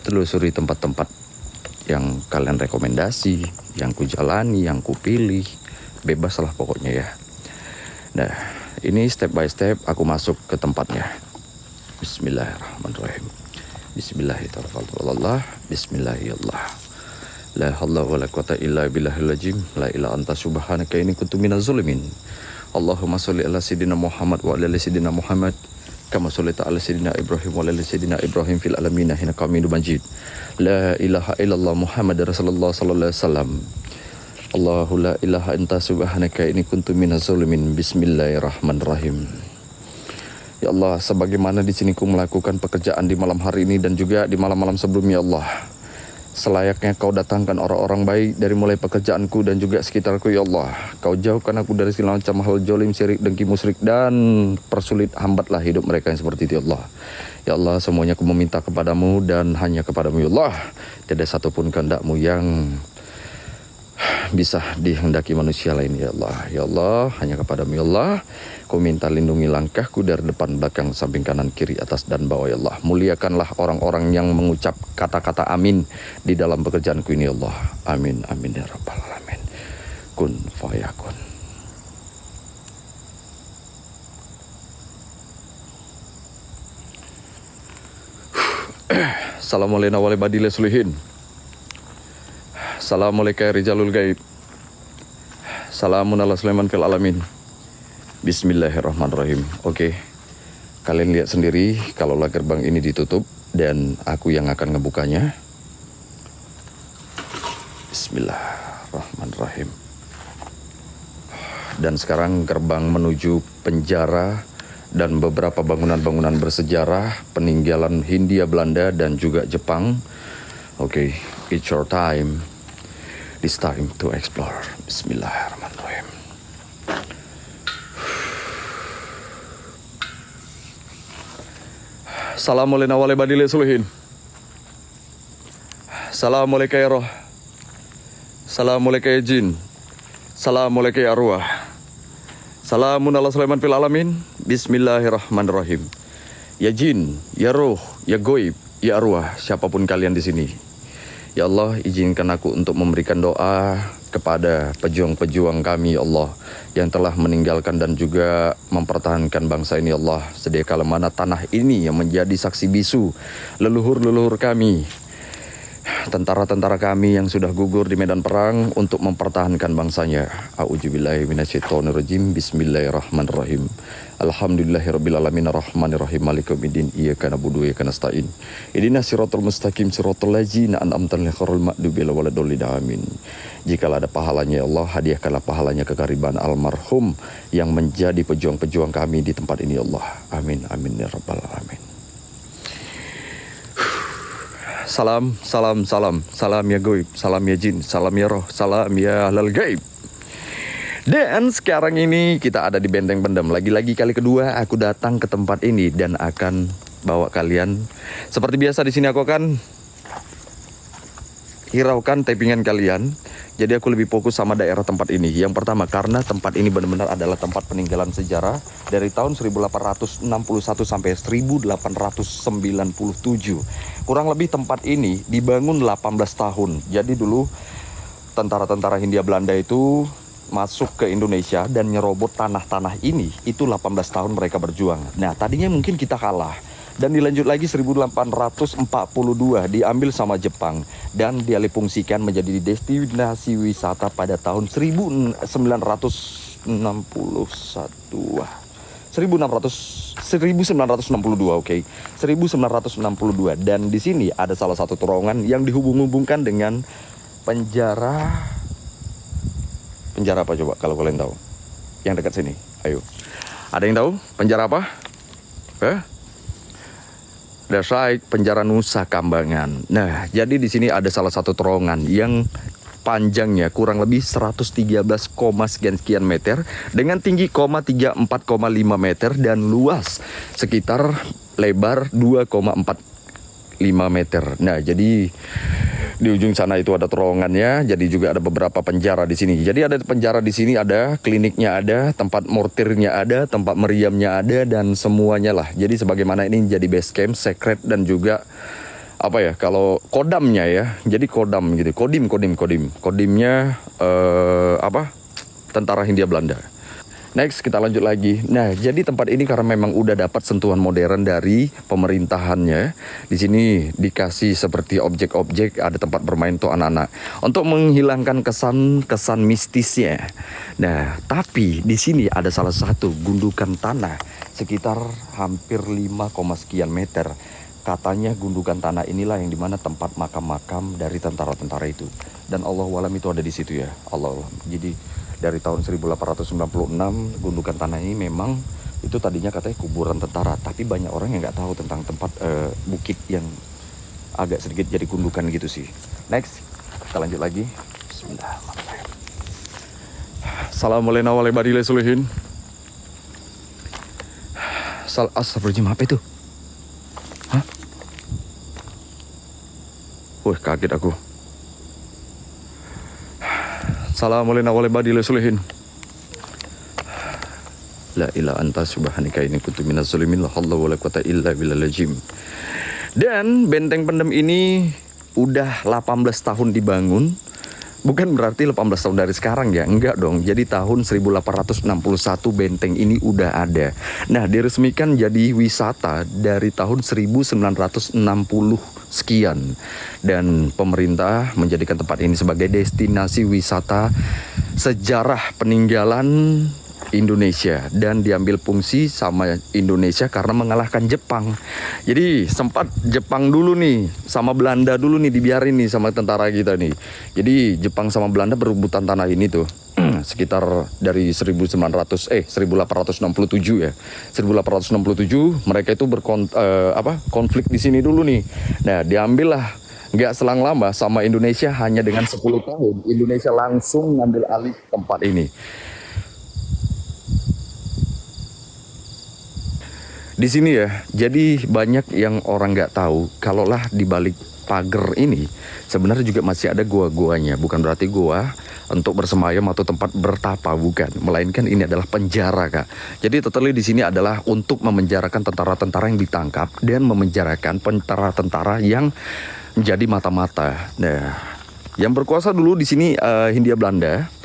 telusuri tempat-tempat yang kalian rekomendasi, yang ku jalani, yang ku pilih, bebas lah pokoknya ya. Nah, ini step by step aku masuk ke tempatnya. Bismillahirrahmanirrahim. Bismillahirrahmanirrahim. Bismillahirrahmanirrahim. La haula wala quwata illa billahil azim. La ilaha anta subhanaka inni kuntu minaz zalimin. Allahumma shalli ala sayidina Muhammad wa ala ali sayidina Muhammad kama shallaita ala sayidina Ibrahim wa ala ali sayidina Ibrahim fil alamin innaka Hamidum Majid. La ilaha illallah Muhammadar Rasulullah sallallahu alaihi wasallam. Allahu la ilaha anta subhanaka inni kuntu minaz zalimin. Bismillahirrahmanirrahim. Ya Allah, sebagaimana di sini ku melakukan pekerjaan di malam hari ini dan juga di malam-malam sebelumnya, ya Allah, selayaknya kau datangkan orang-orang baik dari mulai pekerjaanku dan juga sekitarku, ya Allah. Kau jauhkan aku dari segala macam hal jolim, syirik, dengki, musyrik, dan persulit hambatlah hidup mereka yang seperti itu, ya Allah. Ya Allah, semuanya aku meminta kepadamu dan hanya kepadamu, ya Allah. Tidak satupun kehendakmu yang bisa dihendaki manusia lain, ya Allah. Ya Allah, hanya kepadamu, ya Allah. Ku minta lindungi langkahku dari depan, belakang, samping, kanan, kiri, atas, dan bawah, ya Allah. Muliakanlah orang-orang yang mengucap kata-kata amin di dalam pekerjaanku ini, ya Allah. Amin, amin, ya rabbal alamin. Kun fayakun. Assalamualaikum warahmatullahi wabarakatuh. Assalamualaikum rijalul gaib. Salamun ala Sulaiman fil alamin. Bismillahirrahmanirrahim. Oke, kalian lihat sendiri kalaulah gerbang ini ditutup dan aku yang akan ngebukanya. Bismillahirrahmanirrahim. Dan sekarang gerbang menuju penjara dan beberapa bangunan-bangunan bersejarah peninggalan Hindia Belanda dan juga Jepang. Oke, it's your time. This time to explore. Bismillahirrahmanirrahim. Assalamualaikum warahmatullahi wabarakatuh. Assalamualaikum ya roh. Assalamualaikum ya jin. Assalamualaikum ya arwah. Salamun ala Sulaiman fil alamin. Bismillahirrahmanirrahim. Ya jin, ya roh, ya goib, ya arwah, siapapun kalian di sini. Ya Allah, izinkan aku untuk memberikan doa kepada pejuang-pejuang kami, ya Allah, yang telah meninggalkan dan juga mempertahankan bangsa ini, ya Allah. Sedia kala mana tanah ini yang menjadi saksi bisu leluhur-leluhur kami, tentara-tentara kami yang sudah gugur di medan perang untuk mempertahankan bangsanya. A'udzubillahi minasyaitonirrajim. Bismillahirrahmanirrahim. Alhamdulillahirabbil alamin arrahmanirrahim maliki yaumiddin iyyaka na'budu wa iyyaka nasta'in. Ihdinas siratal mustaqim siratal ladzina an'amta 'alaihim ghairil maghdubi alaihim waladdallin. Amin. Jikalau ada pahalanya, ya Allah, hadiahkanlah pahalanya kekariban almarhum yang menjadi pejuang-pejuang kami di tempat ini, ya Allah. Amin amin ya rabbal alamin. Salam, salam, salam, salam ya goib, salam ya jin, salam ya roh, salam ya ahlal gaib. Dan sekarang ini kita ada di Benteng Pendem. Lagi-lagi kali kedua aku datang ke tempat ini dan akan bawa kalian. Seperti biasa di sini aku akan hiraukan tappingan kalian. Jadi aku lebih fokus sama daerah tempat ini. Yang pertama karena tempat ini benar-benar adalah tempat peninggalan sejarah dari tahun 1861 sampai 1897. Kurang lebih tempat ini dibangun 18 tahun. Jadi dulu tentara-tentara Hindia Belanda itu masuk ke Indonesia dan nyerobot tanah-tanah ini. Itu 18 tahun mereka berjuang. Nah, tadinya mungkin kita kalah. Dan dilanjut lagi 1842 diambil sama Jepang dan dialihfungsikan menjadi destinasi wisata pada tahun 1961. 1962, oke. 1962 dan di sini ada salah satu terowongan yang dihubung-hubungkan dengan penjara apa coba kalau kalian tahu? Yang dekat sini. Ayo. Ada yang tahu penjara apa? That's right, penjara Nusa Kambangan. Nah, jadi di sini ada salah satu terowongan yang panjangnya kurang lebih 113, sekian meter dengan tinggi 34,5 meter dan luas sekitar lebar 2,45 meter. Nah, jadi di ujung sana itu ada terowongannya, jadi juga ada beberapa penjara di sini. Jadi ada penjara di sini, ada kliniknya, ada tempat mortirnya, ada tempat meriamnya, ada dan semuanya lah. Jadi sebagaimana ini jadi base camp secret dan juga apa ya, kalau kodamnya ya, jadi kodam gitu, kodimnya apa, tentara Hindia Belanda. Next kita lanjut lagi. Nah, jadi tempat ini karena memang udah dapat sentuhan modern dari pemerintahannya. Di sini dikasih seperti objek-objek, ada tempat bermain untuk anak-anak untuk menghilangkan kesan mistisnya. Nah, tapi di sini ada salah satu gundukan tanah sekitar hampir 5, sekian meter. Katanya gundukan tanah inilah yang dimana tempat makam-makam dari tentara-tentara itu. Dan Allahualam itu ada di situ ya. Allahualam. Jadi dari tahun 1896 gundukan tanah ini memang itu tadinya katanya kuburan tentara, tapi banyak orang yang nggak tahu tentang tempat bukit yang agak sedikit jadi gundukan gitu sih. Next kita lanjut lagi. Bismillahirrahmanirrahim. Assalamualaikum warahmatullahi wabarakatuh. Astagfirullahaladzim, apa itu? Hah? Wah, kaget aku. Assalamualaikum warahmatullahi wabarakatuh. La ilaha anta subhanaka inni kuntu minaz zalimin. La haula wala quwata illa billahil azim. Dan benteng pendem ini udah 18 tahun dibangun. Bukan berarti 18 tahun dari sekarang ya, enggak dong. Jadi tahun 1861 benteng ini udah ada. Nah, diresmikan jadi wisata dari tahun 1960 sekian. Dan pemerintah menjadikan tempat ini sebagai destinasi wisata sejarah peninggalan Indonesia, dan diambil fungsi sama Indonesia karena mengalahkan Jepang. Jadi sempat Jepang dulu nih sama Belanda dulu nih dibiarin nih sama tentara kita nih. Jadi Jepang sama Belanda berebutan tanah ini tuh sekitar dari 1867 ya. 1867 mereka itu konflik di sini dulu nih. Nah, diambillah nggak selang lama sama Indonesia, hanya dengan 10 tahun Indonesia langsung ngambil alih tempat ini. Di sini ya, jadi banyak yang orang nggak tahu, kalaulah di balik pagar ini sebenarnya juga masih ada gua-guanya. Bukan berarti gua untuk bersemayam atau tempat bertapa, bukan, melainkan ini adalah penjara, Kak. Jadi totally di sini adalah untuk memenjarakan tentara-tentara yang ditangkap dan memenjarakan tentara-tentara yang menjadi mata-mata. Nah, yang berkuasa dulu di sini Hindia Belanda.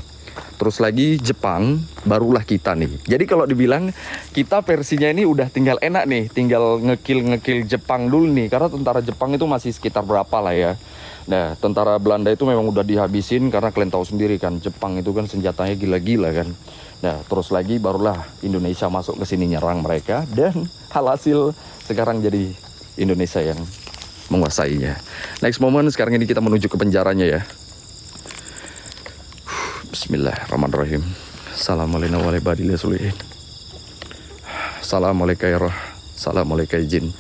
Terus lagi Jepang, barulah kita nih. Jadi kalau dibilang kita versinya ini udah tinggal enak nih, tinggal ngekil Jepang dulu nih. Karena tentara Jepang itu masih sekitar berapa lah ya. Nah, tentara Belanda itu memang udah dihabisin karena kalian tahu sendiri kan, Jepang itu kan senjatanya gila-gila kan. Nah, terus lagi barulah Indonesia masuk ke sini nyerang mereka, dan alhasil sekarang jadi Indonesia yang menguasainya. Next moment, sekarang ini kita menuju ke penjaranya ya. Bismillahirrahmanirrahim. Assalamualaikum warahmatullahi wabarakatuh. Assalamualaikum jin.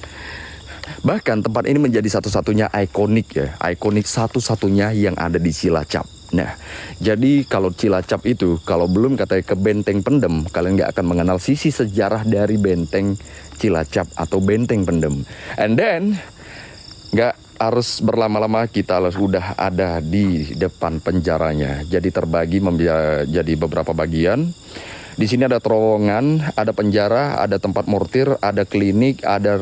Bahkan tempat ini menjadi satu-satunya ikonik ya, ikonik satu-satunya yang ada di Cilacap. Nah, jadi kalau Cilacap itu, kalau belum katanya ke Benteng Pendem, kalian nggak akan mengenal sisi sejarah dari Benteng Cilacap atau Benteng Pendem. And then, nggak harus berlama-lama, kita sudah ada di depan penjaranya. Jadi terbagi menjadi beberapa bagian. Di sini ada terowongan, ada penjara, ada tempat mortir, ada klinik, ada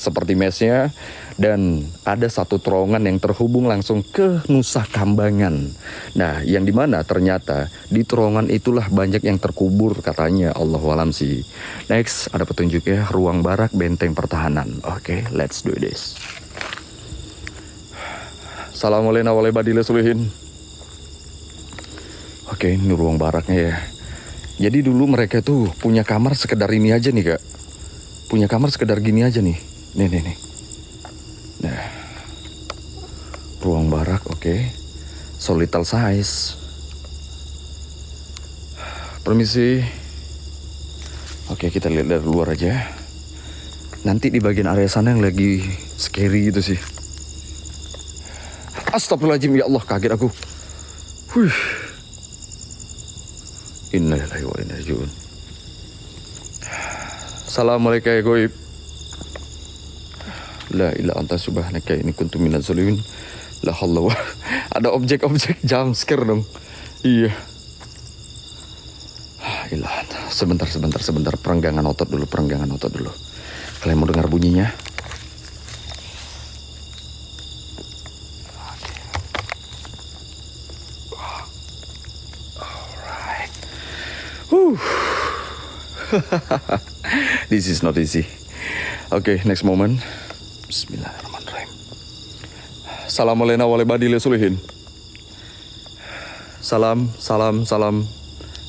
seperti mesnya, dan ada satu terowongan yang terhubung langsung ke Nusa Kambangan. Nah, yang dimana ternyata di terowongan itulah banyak yang terkubur katanya, Allahualam sih. Next, ada petunjuknya, ruang barak benteng pertahanan. Oke, let's do this. Assalamualaikum warahmatullahi wabarakatuh. Oke, ini ruang baraknya ya. Jadi dulu mereka tuh punya kamar sekedar ini aja nih, Kak. Punya kamar sekedar gini aja nih. Nih. Nah, ruang barak, oke. So little size. Permisi. Oke, kita lihat dari luar aja. Nanti di bagian area sana yang lagi scary gitu sih. Astagfirullahaladzim, ya Allah, kaget aku. Innalillahi wa inna ilaihi raji'un. Assalamualaikum ya goib. La ilaha anta subhanaka inni kuntu minaz zalimin. La haula. Ada objek-objek jump scare dong. Iya. Ilah. Sebentar. Perenggangan otot dulu. Kalian mau dengar bunyinya? This is not easy. Okay, next moment. Bismillahirrahmanirrahim. Assalamualaikum warahmatullahi wabarakatuh. Salam.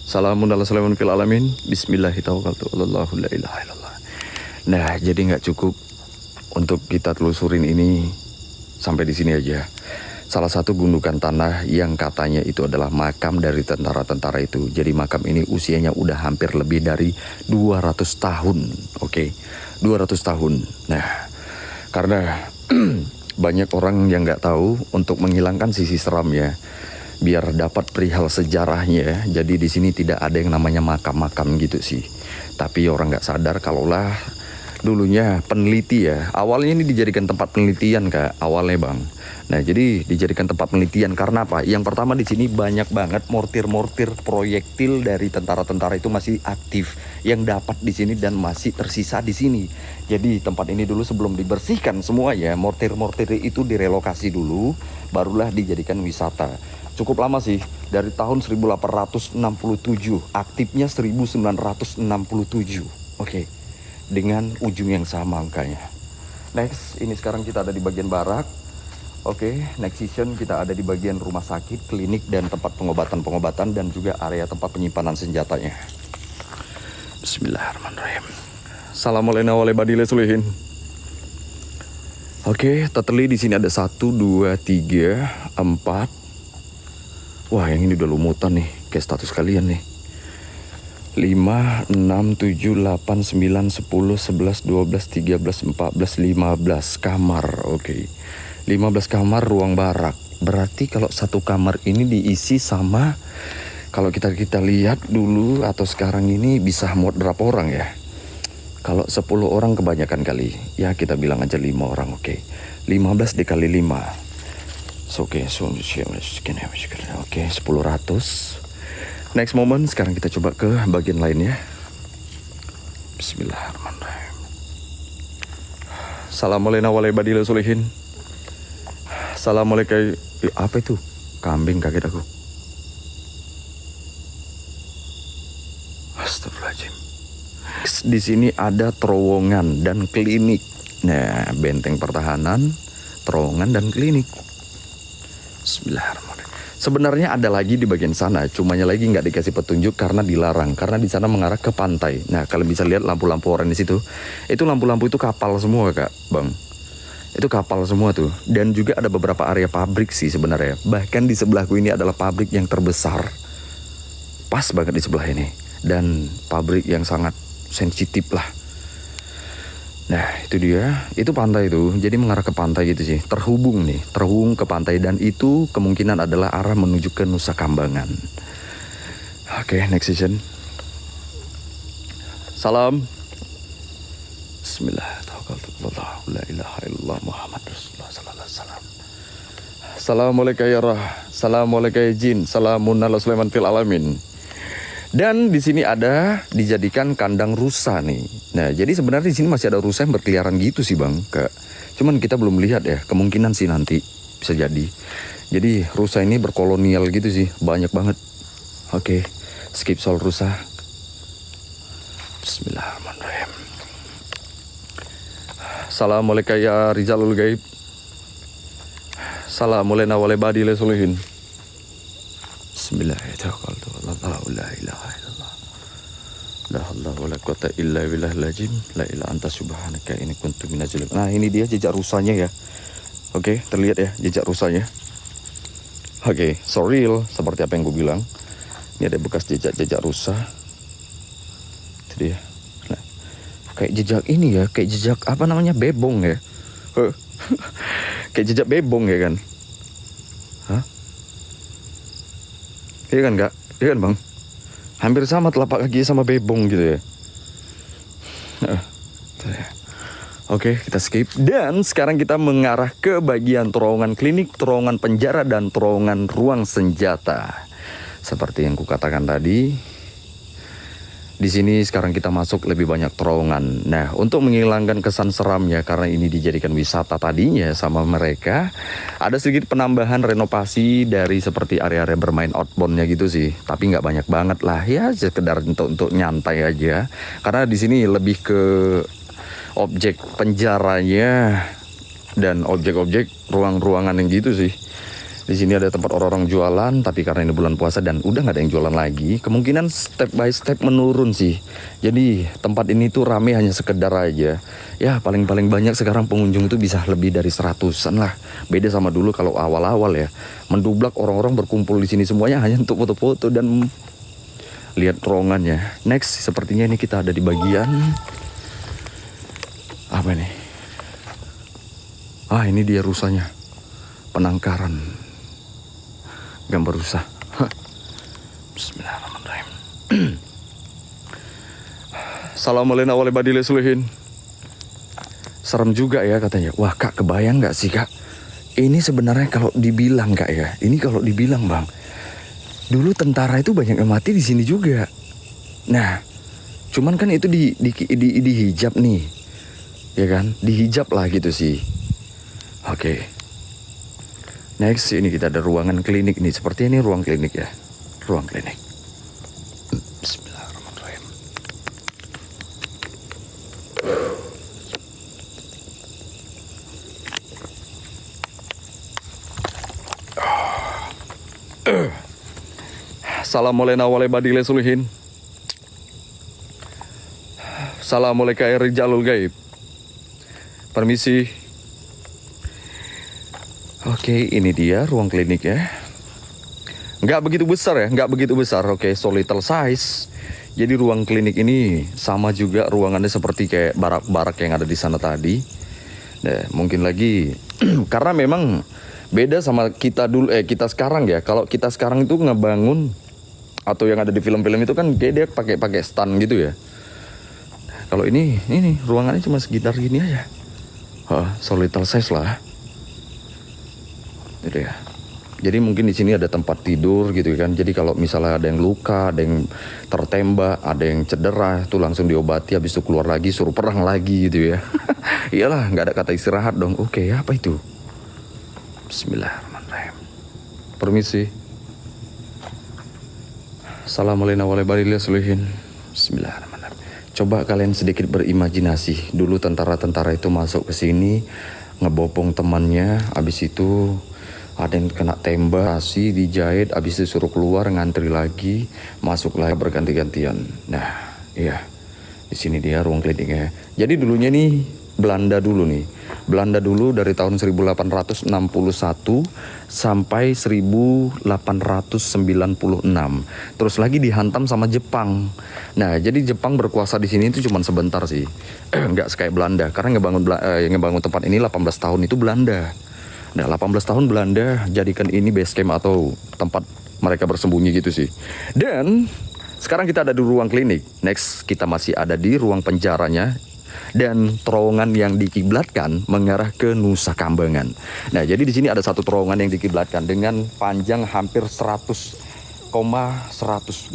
Salamun ala salamun fil alamin. Bismillahirrahmanirrahim. Nah, jadi nggak cukup untuk kita telusurin ini sampai di sini aja. Salah satu gundukan tanah yang katanya itu adalah makam dari tentara-tentara itu. Jadi makam ini usianya udah hampir lebih dari 200 tahun. Oke, 200 tahun. Nah, karena banyak orang yang nggak tahu, untuk menghilangkan sisi seramnya, biar dapat perihal sejarahnya, jadi di sini tidak ada yang namanya makam-makam gitu sih. Tapi orang nggak sadar kalaulah dulunya peneliti ya. Awalnya ini dijadikan tempat penelitian Kak, awalnya Bang. Nah, jadi dijadikan tempat penelitian karena apa? Yang pertama di sini banyak banget mortir-mortir proyektil dari tentara-tentara itu masih aktif yang dapat di sini dan masih tersisa di sini. Jadi tempat ini dulu sebelum dibersihkan semua ya, mortir-mortir itu direlokasi dulu, barulah dijadikan wisata. Cukup lama sih, dari tahun 1867, aktifnya 1967. Oke, dengan ujung yang sama angkanya. Next, ini sekarang kita ada di bagian barak. Oke, next season kita ada di bagian rumah sakit, klinik, dan tempat pengobatan-pengobatan, dan juga area tempat penyimpanan senjatanya. Bismillahirrahmanirrahim. Assalamualaikum warahmatullahi wabarakatuh. Oke, totally di sini ada 1, 2, 3, 4. Wah, yang ini udah lumutan nih, kayak status kalian nih. 5, 6, 7, 8, 9, 10, 11, 12, 13, 14, 15 kamar. Oke. 15 kamar ruang barak. Berarti kalau satu kamar ini diisi sama, kalau kita lihat dulu atau sekarang ini bisa muat berapa orang ya? Kalau 10 orang kebanyakan kali. Ya kita bilang aja 5 orang, oke. 15 dikali 5. Oke, 1000. Next moment, sekarang kita coba ke bagian lainnya. Bismillahirrahmanirrahim. Assalamualaikum warahmatullahi wabarakatuh. Assalamualaikum. Apa itu? Kambing, kaget aku. Astagfirullahaladzim. Di sini ada terowongan dan klinik. Nah, benteng pertahanan, terowongan dan klinik. Bismillahirrahmanirrahim. Sebenarnya ada lagi di bagian sana, cumanya lagi nggak dikasih petunjuk karena dilarang, karena di sana mengarah ke pantai. Nah, kalian bisa lihat lampu-lampu oranye di situ. Itu lampu-lampu itu kapal semua, Kak, Bang. Itu kapal semua tuh. Dan juga ada beberapa area pabrik sih sebenarnya. Bahkan di sebelahku ini adalah pabrik yang terbesar. Pas banget di sebelah ini. Dan pabrik yang sangat sensitif lah. Nah, itu dia. Itu pantai tuh. Jadi mengarah ke pantai gitu sih. Terhubung ke pantai. Dan itu kemungkinan adalah arah menuju ke Nusa Kambangan. Oke, next session. Salam. Bismillah. La ilaha illallah Muhammad Rasulullah sallallahu alaihi wasallam. Assalamualaikum ya rah. Assalamualaikum ya jin. Salamun ala Sulaiman fil alamin. Dan di sini ada dijadikan kandang rusa nih. Nah, jadi sebenarnya di sini masih ada rusa yang berkeliaran gitu sih, Bang. Cuman kita belum lihat ya. Kemungkinan sih nanti bisa jadi. Jadi rusa ini berkolonial gitu sih, banyak banget. Oke, skip soal rusa. Bismillahirrahmanirrahim. Assalamualaikum ya Rizalul Gaib. Assalamualaikum warahmatullahi wabarakatuh. Bismillahirrahmanirrahim. La ilaha illallah. La haula wala quwata illa billahil azim. La ilaha anta subhanaka inni kuntu minaz zalimin. Nah, ini dia jejak rusanya ya. Oke, terlihat ya jejak rusanya. Oke, surreal seperti apa yang gue bilang. Ini ada bekas jejak rusa. Itu dia. Kayak jejak ini ya, kayak jejak apa namanya, bebong ya. Kayak jejak bebong ya kan. Hah? Iya kan Kak? Iya kan Bang? Hampir sama telapak kaki sama bebong gitu ya. Oke, kita skip. Dan sekarang kita mengarah ke bagian terowongan klinik, terowongan penjara, dan terowongan ruang senjata. Seperti yang kukatakan tadi, Di sini sekarang kita masuk lebih banyak terowongan. Nah, untuk menghilangkan kesan seramnya karena ini dijadikan wisata tadinya sama mereka, ada sedikit penambahan renovasi dari seperti area-area bermain outboundnya gitu sih. Tapi nggak banyak banget lah ya, sekedar untuk nyantai aja. Karena di sini lebih ke objek penjaranya dan objek-objek ruang-ruangan yang gitu sih. Di sini ada tempat orang-orang jualan, tapi karena ini bulan puasa dan udah nggak ada yang jualan lagi, kemungkinan step by step menurun sih. Jadi tempat ini tuh rame hanya sekedar aja. Ya paling-paling banyak sekarang pengunjung itu bisa lebih dari 100-an lah. Beda sama dulu kalau awal-awal ya. Mendublak orang-orang berkumpul di sini semuanya hanya untuk foto-foto dan lihat terowongannya. Next, sepertinya ini kita ada di bagian apa nih? Ah, ini dia rusanya. Penangkaran gambar rusa. Bismillahirrahmanirrahim. Assalamualaikum warahmatullahi wabarakatuh. Serem juga ya katanya. Wah kak, kebayang gak sih kak? Ini sebenarnya kalau dibilang kak ya, ini kalau dibilang bang, dulu tentara itu banyak yang mati di sini juga. Nah, cuman kan itu di hijab nih, ya kan? Dihijab lah gitu sih. Oke. Next, ini kita ada ruangan klinik nih. Seperti ini ruang klinik ya. Ruang klinik. Bismillahirrahmanirrahim. Assalamualaikum warahmatullahi wabarakatuh. Assalamualaikum rijalul gaib. Permisi. Oke, ini dia ruang klinik ya. Nggak begitu besar ya, nggak begitu besar. Oke, so little size. Jadi ruang klinik ini sama juga ruangannya seperti kayak barak-barak yang ada di sana tadi. Nah, mungkin lagi karena memang beda sama kita dulu, kita sekarang ya. Kalau kita sekarang itu ngebangun atau yang ada di film-film itu kan kayak dia pakai stand gitu ya. Kalau ini ruangannya cuma sekitar gini aja. So little size lah. Gitu ya. Jadi mungkin di sini ada tempat tidur gitu kan. Jadi kalau misalnya ada yang luka, ada yang tertembak, ada yang cedera, itu langsung diobati, habis itu keluar lagi suruh perang lagi gitu ya. Iyalah, nggak ada kata istirahat dong. Oke, apa itu? Bismillahirrahmanirrahim. Permisi. Assalamualaikum warahmatullahi wabarakatuh. Bismillahirrahmanirrahim. Coba kalian sedikit berimajinasi. Dulu tentara-tentara itu masuk ke sini, ngebopong temannya, habis itu ada yang kena tembak, dijahit, habis itu suruh keluar, ngantri lagi, masuk lagi berganti-gantian. Nah, iya, di sini dia ruang kliniknya. Jadi dulunya nih Belanda dulu nih. Belanda dulu dari tahun 1861 sampai 1896. Terus lagi dihantam sama Jepang. Nah, jadi Jepang berkuasa di sini itu cuma sebentar sih. Nggak kayak Belanda, karena ngebangun tempat ini 18 tahun itu Belanda. Nah, 18 tahun Belanda jadikan ini base camp atau tempat mereka bersembunyi gitu sih. Dan sekarang kita ada di ruang klinik. Next, kita masih ada di ruang penjaranya. Dan terowongan yang dikiblatkan mengarah ke Nusa Kambangan. Nah, jadi di sini ada satu terowongan yang dikiblatkan dengan panjang hampir 100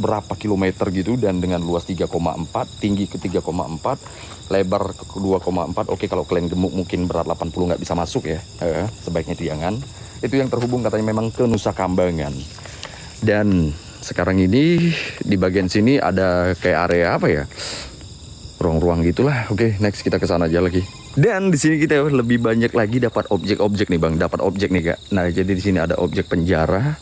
berapa kilometer gitu, dan dengan luas 3,4, tinggi ke 3,4, lebar ke 2,4. Oke, kalau kalian gemuk mungkin berat 80 nggak bisa masuk ya, sebaiknya jangan. Itu yang terhubung katanya memang ke Nusa Kambangan. Dan sekarang ini di bagian sini ada kayak area apa ya, ruang-ruang gitulah. Oke, next kita ke sana aja lagi. Dan di sini kita lebih banyak lagi dapat objek-objek nih bang, dapat objek nih kak. Nah, jadi di sini ada objek penjara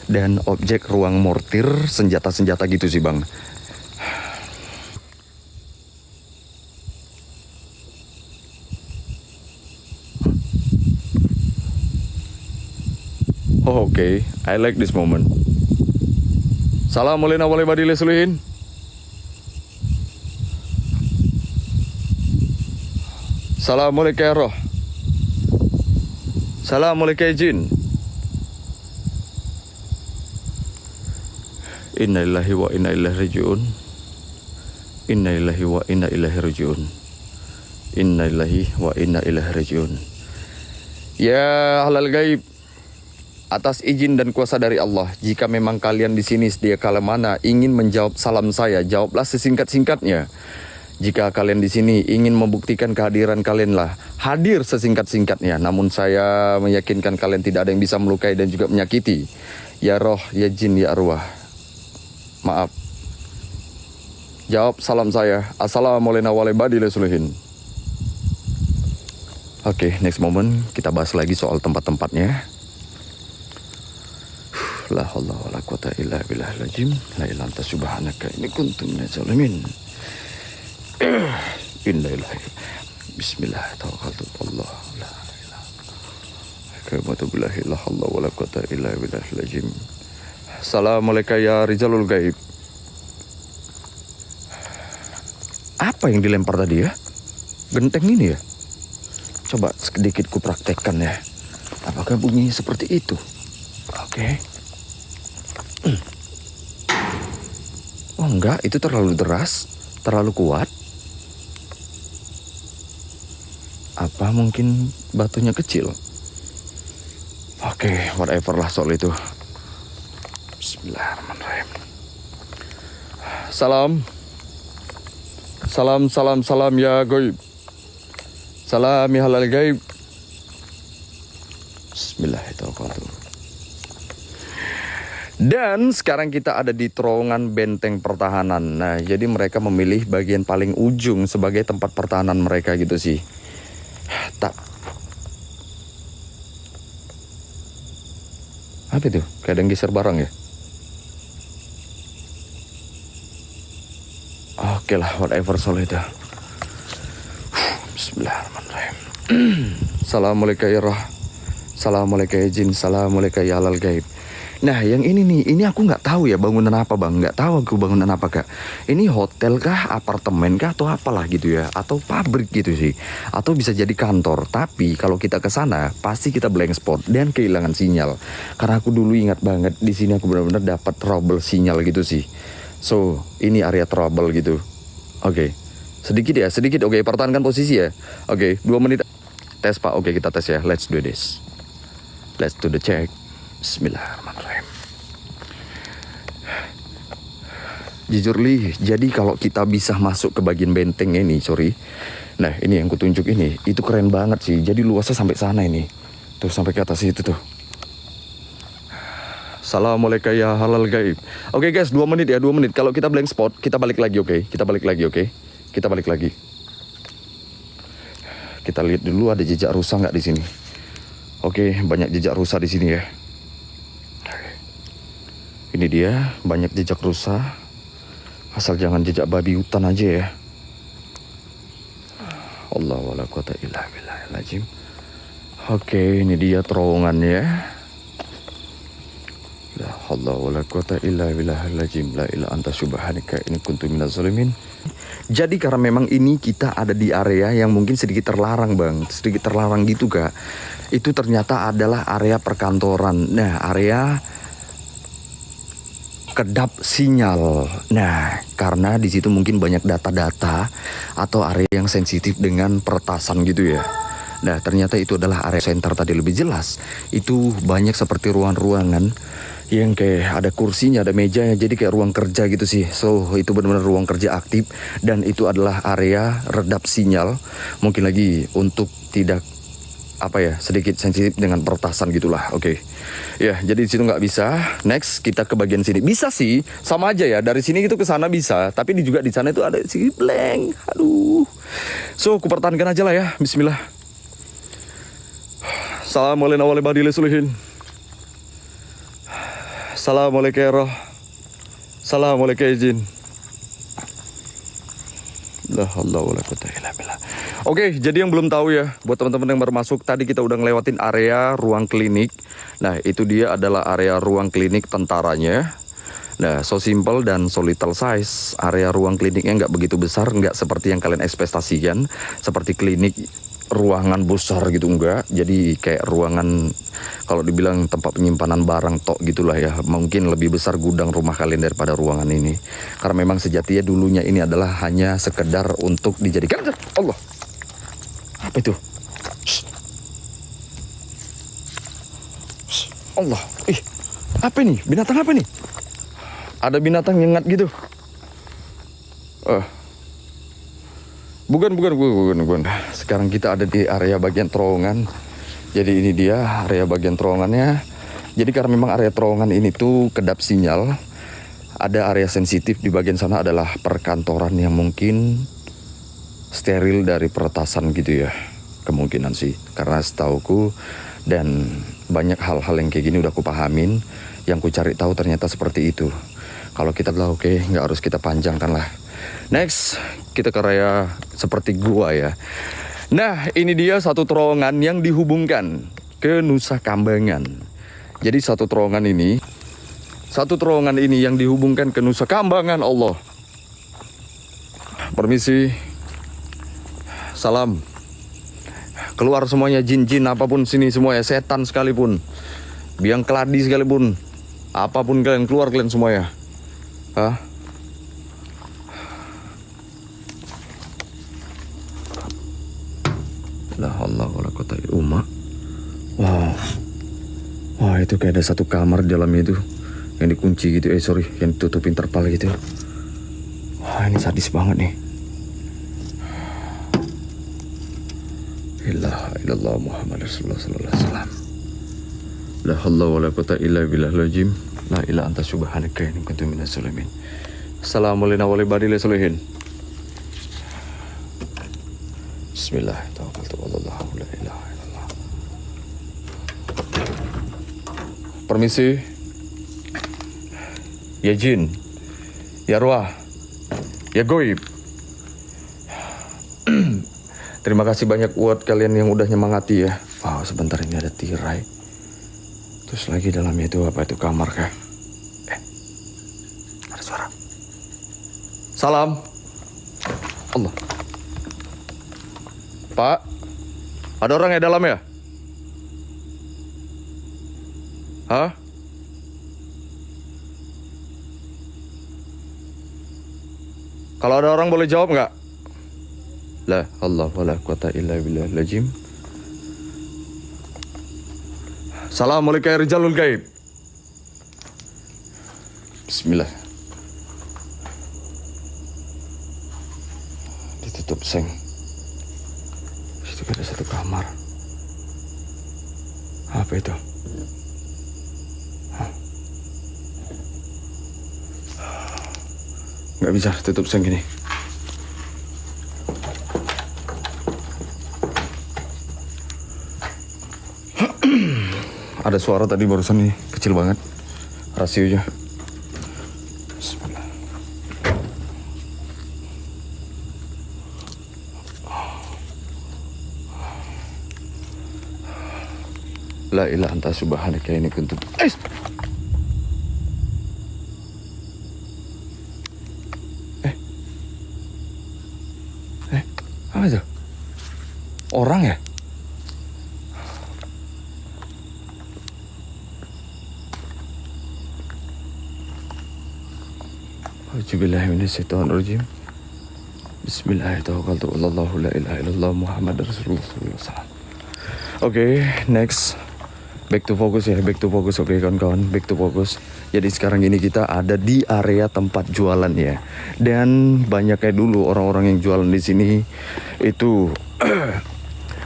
dan objek ruang mortir, senjata-senjata gitu sih bang. Oh, oke, I like this moment. Assalamualaikum warahmatullahi wabarakatuh. Assalamualaikum. Assalamualaikum jin. Innalillahi wa inna ilaihi rajiun. Innalillahi wa inna ilaihi rajiun. Innalillahi wa inna ilaihi rajiun. Ya halal gaib. Atas izin dan kuasa dari Allah, jika memang kalian di sini sedia kala mana ingin menjawab salam saya, jawablah sesingkat-singkatnya. Jika kalian di sini ingin membuktikan kehadiran kalian lah, hadir sesingkat-singkatnya. Namun saya meyakinkan kalian tidak ada yang bisa melukai dan juga menyakiti. Ya roh, ya jin, ya arwah. Maaf. Jawab salam saya. Assalamualaikum warahmatullahi wabarakatuh. Oke, next moment kita bahas lagi soal tempat-tempatnya. La haula wala quwata illa billahil azim. La ilaha illa anta subhanaka inni kuntu minaz zalimin. Innalillahi. Bismillah tawakkaltu Allah. La ilaha illa Allah wala quwata illa billahil azim. Assalamualaikum ya Rizalul Gaib. Apa yang dilempar tadi ya? Genteng ini ya? Coba sedikit ku praktekkan ya. Apakah bunyi seperti itu? Oke. Oh enggak, itu terlalu deras, terlalu kuat. Apa mungkin batunya kecil? Oke, whatever lah soal itu. Bismillahirrahmanirrahim. Salam ya gaib. Salam ya halal gaib. Bismillahirrahmanirrahim. Dan sekarang kita ada di terowongan benteng pertahanan. Nah, jadi mereka memilih bagian paling ujung sebagai tempat pertahanan mereka gitu sih. Tak. Apa itu? Kayak ada yang geser barang ya? Oke lah, whatever soal itu. Bismillahirrahmanirrahim. Assalamualaikum ya roh. Assalamualaikum ya jin. Assalamualaikum ya halal gaib. Nah yang ini nih, ini aku nggak tahu ya bangunan apa bang, nggak tahu aku bangunan apa kak. Ini hotel kah, apartemen kah, atau apalah gitu ya, atau pabrik gitu sih, atau bisa jadi kantor. Tapi kalau kita ke sana pasti kita blank spot dan kehilangan sinyal. Karena aku dulu ingat banget di sini aku benar-benar dapat trouble sinyal gitu sih. So ini area trouble gitu. Oke, sedikit ya, sedikit. Oke, pertahankan posisi ya. Oke, 2 menit tes pak. Oke kita tes ya, let's do this. Let's do the check. Bismillahirrahmanirrahim. Jujur Li, jadi kalau kita bisa masuk ke bagian benteng ini, sorry. Nah ini yang kutunjuk ini, itu keren banget sih. Jadi luasnya sampai sana ini. Tuh sampai ke atas itu tuh. Assalamualaikum ya halal gaib. Oke guys, 2 menit ya, 2 menit. Kalau kita blank spot, kita balik lagi oke? Kita balik lagi oke? Kita balik lagi. Kita lihat dulu ada jejak rusa nggak di sini. Oke, banyak jejak rusa di sini ya. Ini dia, banyak jejak rusa. Asal jangan jejak babi hutan aja ya. Allah wala quwata illa billahil azim. Oke, ini dia terowongannya. La haula wala quwata illa billahil azim. La ilaha anta subhanaka inni kuntu minaz zalimin. Jadi karena memang ini kita ada di area yang mungkin sedikit terlarang bang, sedikit terlarang gitu kak. Itu ternyata adalah area perkantoran. Nah area kedap sinyal. Nah, karena di situ mungkin banyak data-data atau area yang sensitif dengan peretasan gitu ya. Nah, ternyata itu adalah area center tadi lebih jelas. Itu banyak seperti ruang-ruangan yang kayak ada kursinya, ada mejanya, jadi kayak ruang kerja gitu sih. So, itu benar-benar ruang kerja aktif dan itu adalah area redap sinyal. Mungkin lagi untuk tidak sedikit sensitif dengan peretasan gitulah. Oke. Ya, jadi di situ nggak bisa. Next kita ke bagian sini. Bisa sih, sama aja ya. Dari sini itu ke sana bisa, tapi juga di sana itu ada sih blank. Aduh. So, aku pertahankan aja lah ya. Bismillah. Assalamualaikum warahmatullahi wabarakatuh. Assalamualaikum ya roh. Assalamualaikum ya jin. La haula wala quwata illa billah. Oke, jadi yang belum tahu ya, buat teman-teman yang baru masuk, tadi kita udah ngelewatin area ruang klinik. Nah, itu dia adalah area ruang klinik tentaranya. Nah, so simple dan so little size. Area ruang kliniknya nggak begitu besar, nggak seperti yang kalian ekspektasikan. Seperti klinik ruangan besar gitu enggak. Jadi kayak ruangan, kalau dibilang tempat penyimpanan barang tok gitulah ya. Mungkin lebih besar gudang rumah kalian daripada ruangan ini. Karena memang sejatinya dulunya ini adalah hanya sekedar untuk dijadikan Allah. Apa itu? Allah. Ih, apa nih? Binatang apa nih? Ada binatang nyengat gitu. Bukan. Sekarang kita ada di area bagian terowongan. Jadi ini dia area bagian terowongannya. Jadi karena memang area terowongan ini tuh kedap sinyal. Ada area sensitif di bagian sana adalah perkantoran yang mungkin steril dari peretasan gitu ya. Kemungkinan sih. Karena setauku dan banyak hal-hal yang kayak gini udah aku pahamin. Yang ku cari tahu ternyata seperti itu. Kalau kita bilang oke, nggak harus kita panjangkan lah. Next, kita ke area seperti gua ya. Nah, ini dia satu terowongan yang dihubungkan ke Nusa Kambangan. Jadi satu terowongan ini yang dihubungkan ke Nusa Kambangan, Allah. Permisi. Salam. Keluar semuanya, jin-jin apapun sini semua ya, setan sekalipun, biang keladi sekalipun, apapun kalian, keluar kalian semua ya. Hah? La haula wala quwata illa billah. Wow. Wah, itu kayak ada satu kamar di dalamnya itu yang dikunci gitu, yang ditutupin terpal gitu. Wah, ini sadis banget nih. La ilaha illallah Muhammad Rasulullah sallallahu alaihi wasallam. La haula wala quwata illa billahil azim. La ilaha anta subhanaka inni kuntu minaz zalimin. Assalamualaikum warahmatullahi wabarakatuh. Bismillah, tawakkaltu 'alallah, la ilaha illallah. Permisi. Ya jin, ya arwah, ya goib. Terima kasih banyak buat kalian yang udah nyemangati ya. Wow, sebentar ini ada tirai. Terus lagi dalamnya itu apa itu, kamar kah? Ada suara. Salam. Allah. Pak, ada orang ya dalam ya? Hah? Kalau ada orang boleh jawab nggak? La Allah wala quwata illa billahil azim. Assalamualaikum ya rijalul gaib. Bismillah. Ditutup seng. Situ ada satu kamar. Apa itu? Hah? Nggak bisa tutup seng gini. Ada suara tadi barusan nih, kecil banget rasionya. Bismillah. La ilaha anta subhanaka inni kuntu. Apa itu? Orang ya? Bismillahirrahmanirrahim. Bismillahirrahmanirrahim. La ilaha illallah Muhammad Rasulullah sallallahu alaihi wasallam. Oke, next. Back to focus ya, back to focus. Oke kawan-kawan, back to focus. Jadi sekarang ini kita ada di area tempat jualan ya. Dan banyak kayak dulu orang-orang yang jualan di sini itu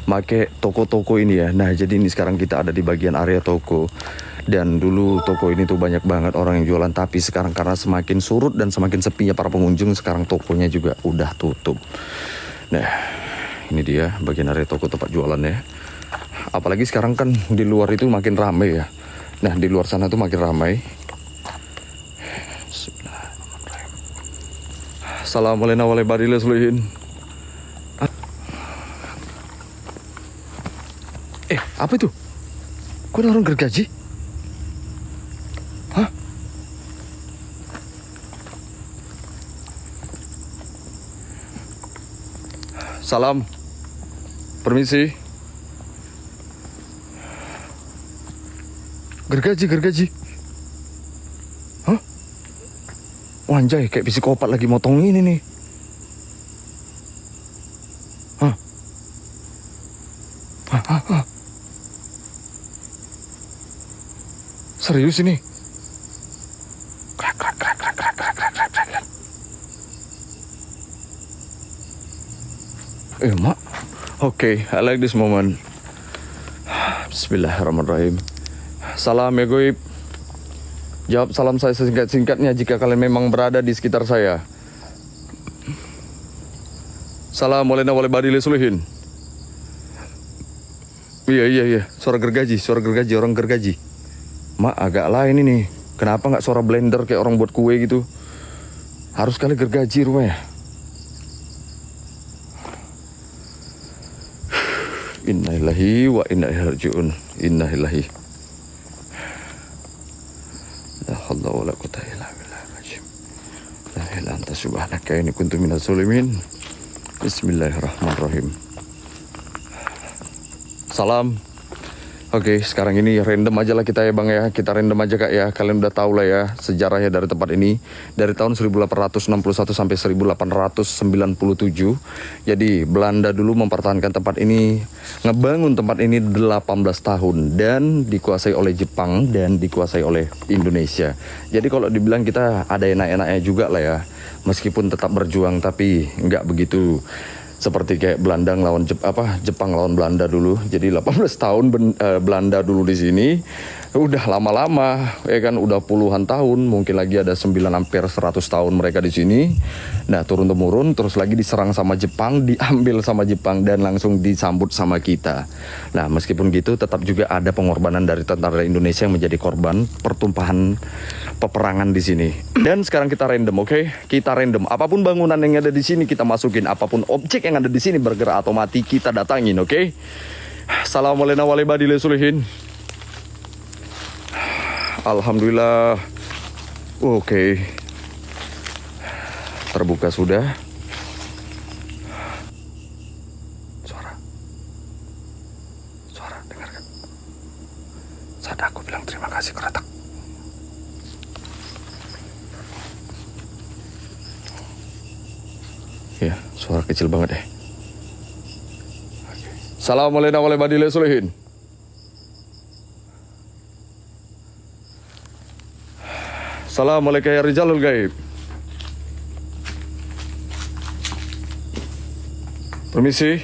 make toko-toko ini ya. Nah, jadi ini sekarang kita ada di bagian area toko. Dan dulu toko ini tuh banyak banget orang yang jualan, tapi sekarang karena semakin surut dan semakin sepinya para pengunjung, sekarang tokonya juga udah tutup. Nah, ini dia bagian area toko tempat jualan ya. Apalagi sekarang kan di luar itu makin ramai ya. Nah, di luar sana tuh makin ramai. Bismillahirrahmanirrahim. Assalamualaikum warahmatullahi wabarakatuh. Apa itu? Kok ada orang gergaji? Hah? Salam. Permisi. Gergaji. Hah? Wanjay, kayak psikopat lagi motong ini nih. Hah? Hah? Serius ini? Krak, krak, krak, krak, krak, krak, krak, krak, krak. Mak. Okay, I like this moment. Bismillahirrahmanirrahim. Salam ya goib. Jawab salam saya sesingkat-singkatnya jika kalian memang berada di sekitar saya. Assalamualaikum warahmatullahi wabarakatuh. Iya. Suara gergaji, orang gergaji. Mak, agak lain ini. Kenapa nggak suara blender kayak orang buat kue gitu? Harus kali gergaji rupanya. Innalillahi wa inna ilaihi raji'un. Innalillahi. La haula wala quwwata illa billah. La ilaha illa anta subhanaka inni kuntu minaz zalimin. Bismillahirrahmanirrahim. Salam. Oke, sekarang ini random aja lah kita ya bang ya. Kita random aja kak ya. Kalian udah tahu lah ya sejarahnya dari tempat ini. Dari tahun 1861 sampai 1897. Jadi Belanda dulu mempertahankan tempat ini. Ngebangun tempat ini 18 tahun. Dan dikuasai oleh Jepang dan dikuasai oleh Indonesia. Jadi kalau dibilang kita ada enak-enaknya juga lah ya. Meskipun tetap berjuang tapi nggak begitu seperti kayak Belanda lawan Jepang lawan Belanda dulu. Jadi 18 tahun Belanda dulu di sini. Udah lama-lama ya kan, udah puluhan tahun, mungkin lagi ada 9 hampir 100 tahun mereka di sini. Nah, turun temurun terus lagi diserang sama Jepang, diambil sama Jepang dan langsung disambut sama kita. Nah, meskipun gitu tetap juga ada pengorbanan dari tentara Indonesia yang menjadi korban pertumpahan peperangan di sini. Dan sekarang kita random, oke? Kita random. Apapun bangunan yang ada di sini kita masukin, apapun objek yang ada di sini bergerak atau mati kita datangin, oke? Assalamualaikum warahmatullahi wabarakatuh. Alhamdulillah. Oke. Terbuka sudah. Suara dengarkan. Saat aku bilang terima kasih keretak. Ya, suara kecil banget deh. Assalamualaikum warahmatullahi wabarakatuh. Assalamualaikum ya Rijalul Gaib. Permisi.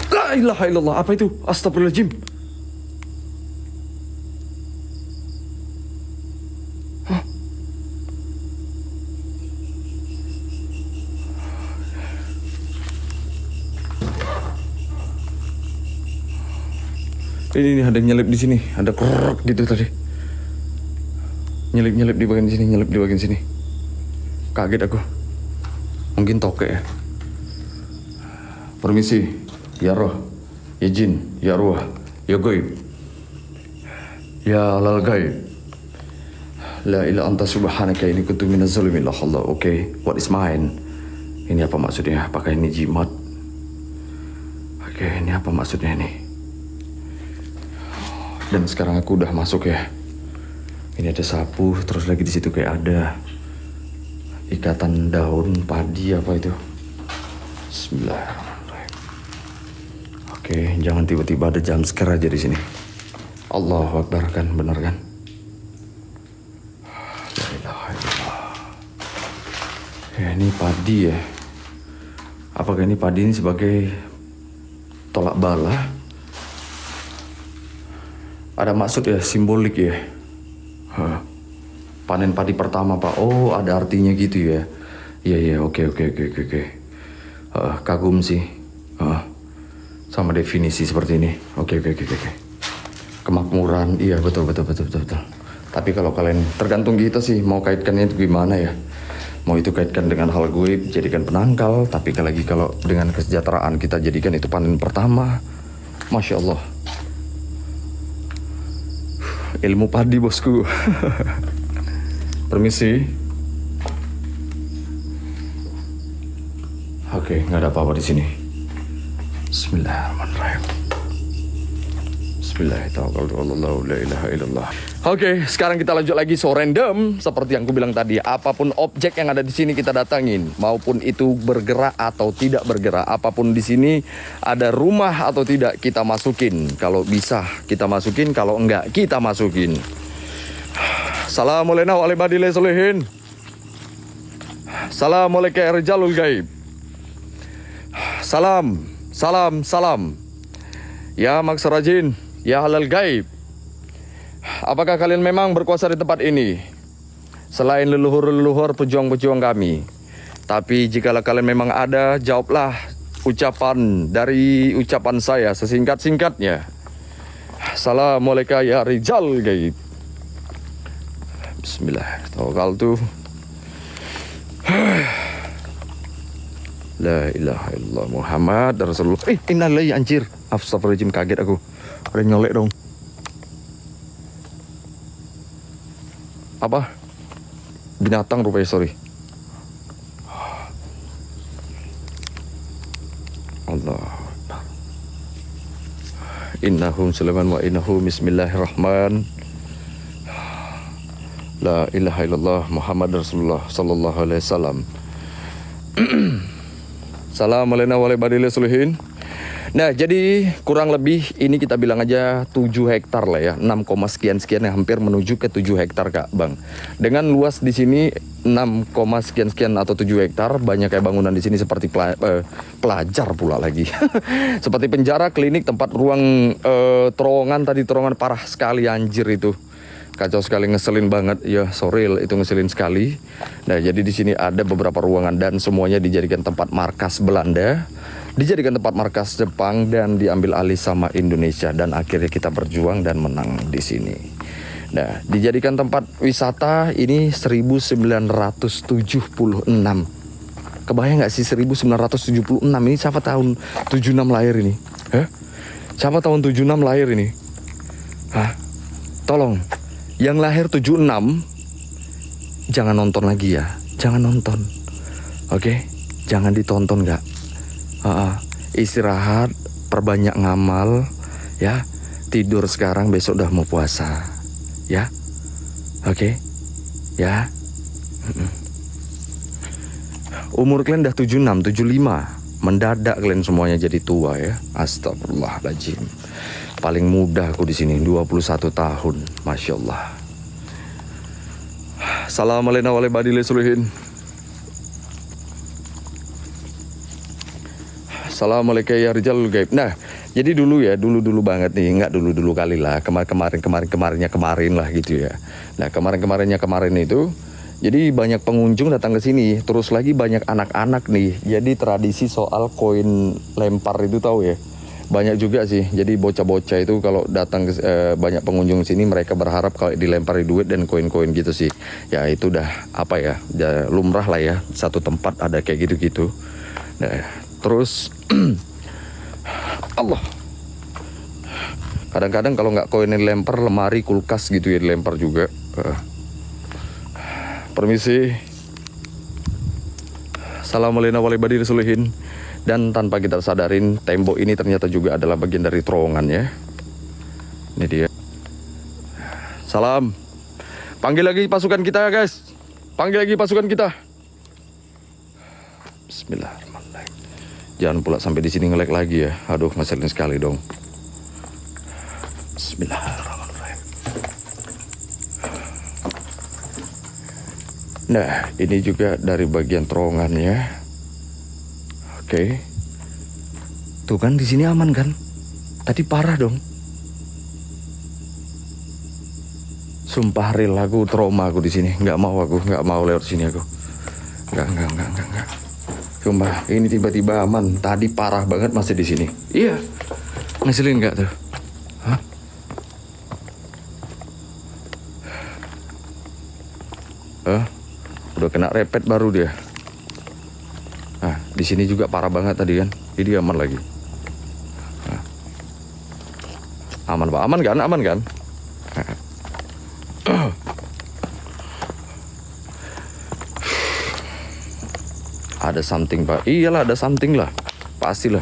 La ilaha illallah. Apa itu? Astagfirullahaladzim. Ini ada nyelip di sini, ada krok gitu tadi. Nyelip di bagian sini, Kaget aku. Mungkin toke ya. Permisi, ya roh, ya jin, ya ruh, ya gaib. Ya lal gaib. La ilaha anta subhanaka inni kuntu minaz zalimin. La haula. Oke, what is mine? Ini apa maksudnya? Apakah ini jimat? Oke, ini apa maksudnya ini? Dan sekarang aku udah masuk ya. Ini ada sapu, terus lagi di situ kayak ada ikatan daun padi apa itu. Bismillahirrahmanirrahim. Oke, jangan tiba-tiba ada jump scare aja di sini. Allahu Akbar, kan benar kan? La ilaha illallah. Ya, ini padi ya. Apakah ini padi ini sebagai tolak bala? Ada maksud ya, simbolik ya. Panen padi pertama pak. Oh, ada artinya gitu ya. Iya, oke. Kagum sih. Sama definisi seperti ini. Oke. Kemakmuran, iya betul. Tapi kalau kalian, tergantung kita sih mau kaitkannya itu gimana ya. Mau itu kaitkan dengan hal gaib, jadikan penangkal. Tapi kalau dengan kesejahteraan kita jadikan itu panen pertama. Masya Allah. Ilmu padi bosku. Permisi. Oke, nggak ada apa-apa di sini. Bismillahirrahmanirrahim. Bismillahirrahmanirrahim. Oke, sekarang kita lanjut lagi. So random seperti yang aku bilang tadi, apapun objek yang ada di sini kita datangin, maupun itu bergerak atau tidak bergerak, apapun di sini ada rumah atau tidak kita masukin. Kalau bisa kita masukin, kalau enggak kita masukin. Assalamualaikum warahmatullahi wabarakatuh. Assalamualaikum ya rijalul gaib. Salam, salam, salam. Ya maksarajin, ya halal gaib. Apakah kalian memang berkuasa di tempat ini? Selain leluhur-leluhur pejuang-pejuang kami. Tapi jikalau kalian memang ada, jawablah ucapan dari ucapan saya sesingkat-singkatnya. Assalamualaikum ya rijal gaib. Bismillah. Tawakkaltu. La ilaha illallah Muhammad Rasulullah. Innalillahi anjir. Astagfirullahaladzim, kaget aku. Ada nyolek dong. Apa? Binatang rupanya, sorry. Allah. Innahum Sulaiman wa innahum bismillahirrahman. La ilaha illallah Muhammad Rasulullah sallallahu alaihi wasallam. Assalamualaikum warahmatullahi wabarakatuh. Nah, jadi kurang lebih ini kita bilang aja 7 hektar lah ya, 6, sekian yang hampir menuju ke 7 hektar Kak Bang. Dengan luas di sini 6, sekian atau 7 hektar, banyak kayak bangunan di sini seperti pelajar pula lagi. Seperti penjara, klinik, tempat ruang terowongan tadi, terowongan parah sekali anjir itu. Kacau sekali, ngeselin banget ya, sorry itu ngeselin sekali. Nah, jadi di sini ada beberapa ruangan dan semuanya dijadikan tempat markas Belanda, dijadikan tempat markas Jepang dan diambil alih sama Indonesia, dan akhirnya kita berjuang dan menang di sini. Nah, dijadikan tempat wisata ini 1976. Kebayang nggak sih 1976 ini? Siapa tahun 76 lahir ini? Hah? Siapa tahun 76 lahir ini? Hah? Tolong. Yang lahir 76, jangan nonton lagi ya. Jangan nonton. Oke? Jangan ditonton gak? Istirahat, perbanyak ngamal. Ya. Tidur sekarang, besok udah mau puasa. Ya? Oke? Ya? Umur kalian udah 76, 75. Mendadak kalian semuanya jadi tua ya. Astagfirullahaladzim. Paling muda aku di sini 21 tahun, masya Allah. Assalamualaikum warahmatullahi wabarakatuh. Assalamualaikum ya rijalul gaib. Nah, jadi dulu ya, dulu banget nih, nggak dulu kali lah, kemarin lah gitu ya. Nah, kemarin itu, jadi banyak pengunjung datang ke sini, terus lagi banyak anak-anak nih. Jadi tradisi soal koin lempar itu tahu ya. Banyak juga sih, jadi bocah-bocah itu kalau datang ke banyak pengunjung sini, mereka berharap kalau dilempari duit dan koin-koin gitu sih. Ya itu udah apa ya, lumrah lah ya, satu tempat ada kayak gitu-gitu. Nah, terus Allah, kadang-kadang kalau nggak koin dilempar, lemari, kulkas gitu ya dilempar juga. Permisi. Assalamualaikum warahmatullahi wabarakatuh. Dan tanpa kita sadarin, tembok ini ternyata juga adalah bagian dari terowongan ya. Ini dia. Salam. Panggil lagi pasukan kita guys. Panggil lagi pasukan kita. Bismillahirrahmanirrahim. Jangan pula sampai di sini nge-lag lagi ya. Aduh, ngeselin sekali dong. Bismillahirrahmanirrahim. Nah, ini juga dari bagian terowongan ya. Oke. Tuh kan di sini aman kan? Tadi parah dong. Sumpah real, aku trauma aku di sini. Nggak mau lewat sini aku. Nggak. Sumpah, ini tiba-tiba aman. Tadi parah banget masih di sini. Iya. Ngeselin nggak tuh? Hah? Udah kena repet baru dia. Nah, di sini juga parah banget tadi kan. Ini aman lagi. Nah. Aman Pak, aman kan? Ada something Pak. Iyalah ada something lah. Pastilah.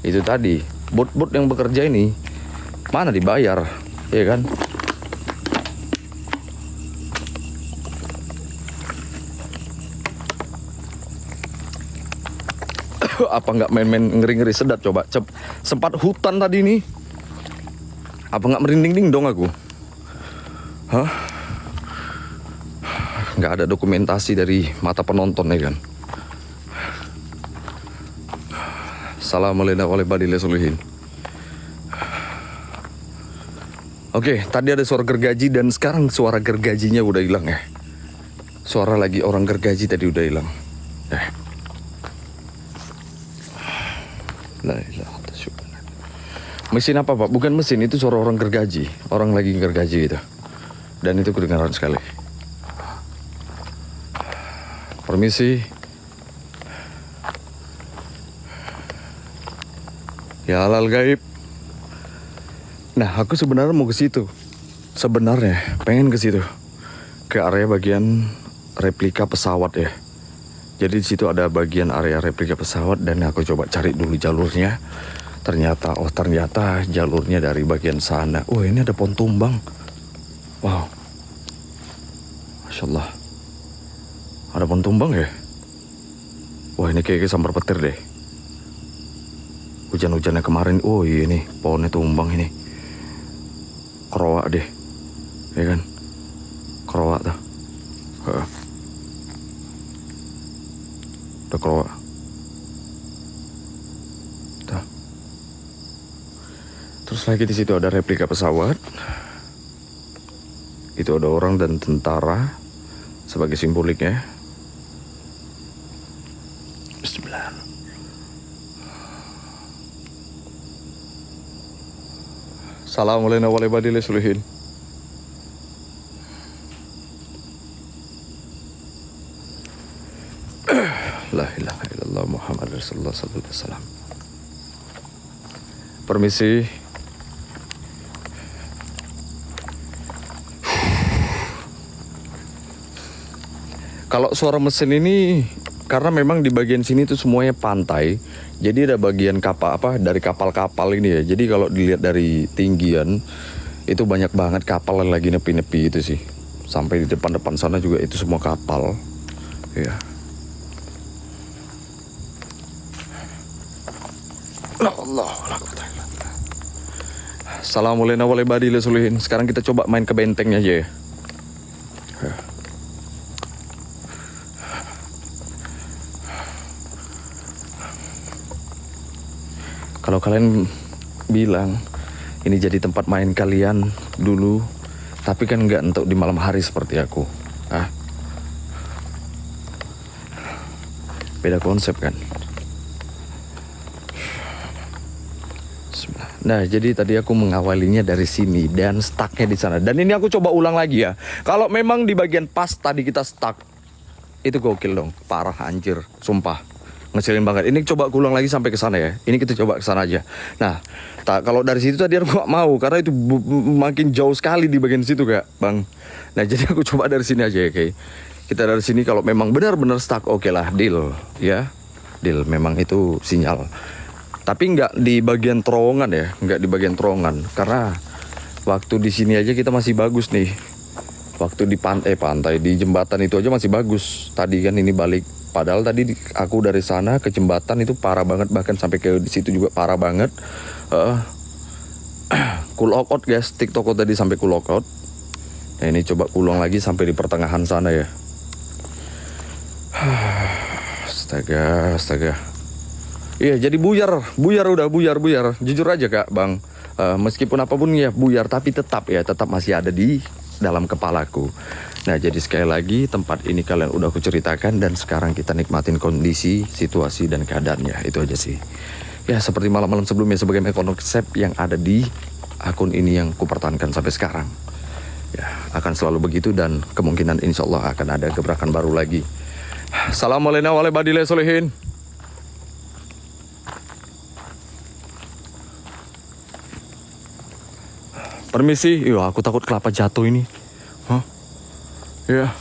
Itu tadi bot-bot yang bekerja ini Mana dibayar, ya kan? Apa nggak main-main ngeri-ngeri sedap coba? Sempat hutan tadi nih. Apa nggak merinding dong aku? Hah? Nggak ada dokumentasi dari mata penonton ya kan? Assalamualaikum warahmatullahi wabarakatuh. Oke, tadi ada suara gergaji dan sekarang suara gergajinya udah hilang ya. Suara lagi orang gergaji tadi udah hilang. Mesin apa Pak? Bukan mesin, itu suara orang gergaji. Orang lagi gergaji gitu. Dan itu kedengaran sekali. Permisi. Ya halal gaib. Nah, aku sebenarnya mau ke situ. Sebenarnya pengen ke situ. Ke area bagian replika pesawat ya. Jadi di situ ada bagian area replika pesawat dan aku coba cari dulu jalurnya. Ternyata jalurnya dari bagian sana. Oh, ini ada pohon tumbang. Wow. Masya Allah. Ada pohon tumbang ya? Wah, ini kayaknya sambar petir deh. Hujan-hujannya kemarin. Oh iya nih, pohonnya tumbang ini. Kerowak deh. Ya kan? Kerowak tuh. Udah kerowak. Tuh. Terus lagi di situ ada replika pesawat. Itu ada orang dan tentara sebagai simboliknya. Bismillah. Assalamualaikum warahmatullahi wabarakatuh. La ilaha illallah Muhammad Rasulullah sallallahu alaihi wasallam. Permisi. Kalau suara mesin ini karena memang di bagian sini tuh semuanya pantai. Jadi ada bagian kapal dari kapal-kapal ini ya. Jadi kalau dilihat dari tinggian itu banyak banget kapal yang lagi nepi-nepi itu sih. Sampai di depan-depan sana juga itu semua kapal. Ya. Assalamualaikum warahmatullahi wabarakatuh. Sekarang kita coba main ke bentengnya aja ya. Kalau kalian bilang ini jadi tempat main kalian dulu, tapi kan nggak untuk di malam hari seperti aku. Beda konsep kan. Nah, jadi tadi aku mengawalinya dari sini dan stucknya di sana. Dan ini aku coba ulang lagi ya. Kalau memang di bagian pas tadi kita stuck, itu gokil dong, parah anjir, sumpah. Ngeselin banget. Ini coba aku ulang lagi sampai ke sana ya. Ini kita coba ke sana aja. Nah, kalau dari situ tadi aku gak mau karena itu makin jauh sekali di bagian situ Kak, Bang. Nah, jadi aku coba dari sini aja ya, Kay. Kita dari sini kalau memang benar-benar stuck, oke lah, deal ya. Deal, memang itu sinyal. Tapi nggak di bagian terowongan ya, nggak di bagian terowongan. Karena waktu di sini aja kita masih bagus nih. Waktu di pantai, di jembatan itu aja masih bagus. Tadi kan ini balik. Padahal tadi aku dari sana ke jembatan itu parah banget. Bahkan sampai ke di situ juga parah banget. Cool out guys, TikTok tadi sampai cool out. Nah ini coba ulang lagi sampai di pertengahan sana ya. Astaga. Iya jadi buyar. Jujur aja Kak, Bang. Meskipun apapun ya buyar, tapi tetap masih ada di dalam kepalaku. Nah jadi sekali lagi tempat ini kalian udah aku ceritakan dan sekarang kita nikmatin kondisi, situasi dan keadaannya. Itu aja sih. Ya seperti malam-malam sebelumnya sebagai konsep yang ada di akun ini yang kupertahankan sampai sekarang. Ya akan selalu begitu dan kemungkinan insya Allah akan ada gebrakan baru lagi. Assalamualaikum warahmatullahi wabarakatuh. Permisi, aku takut kelapa jatuh ini. Ya.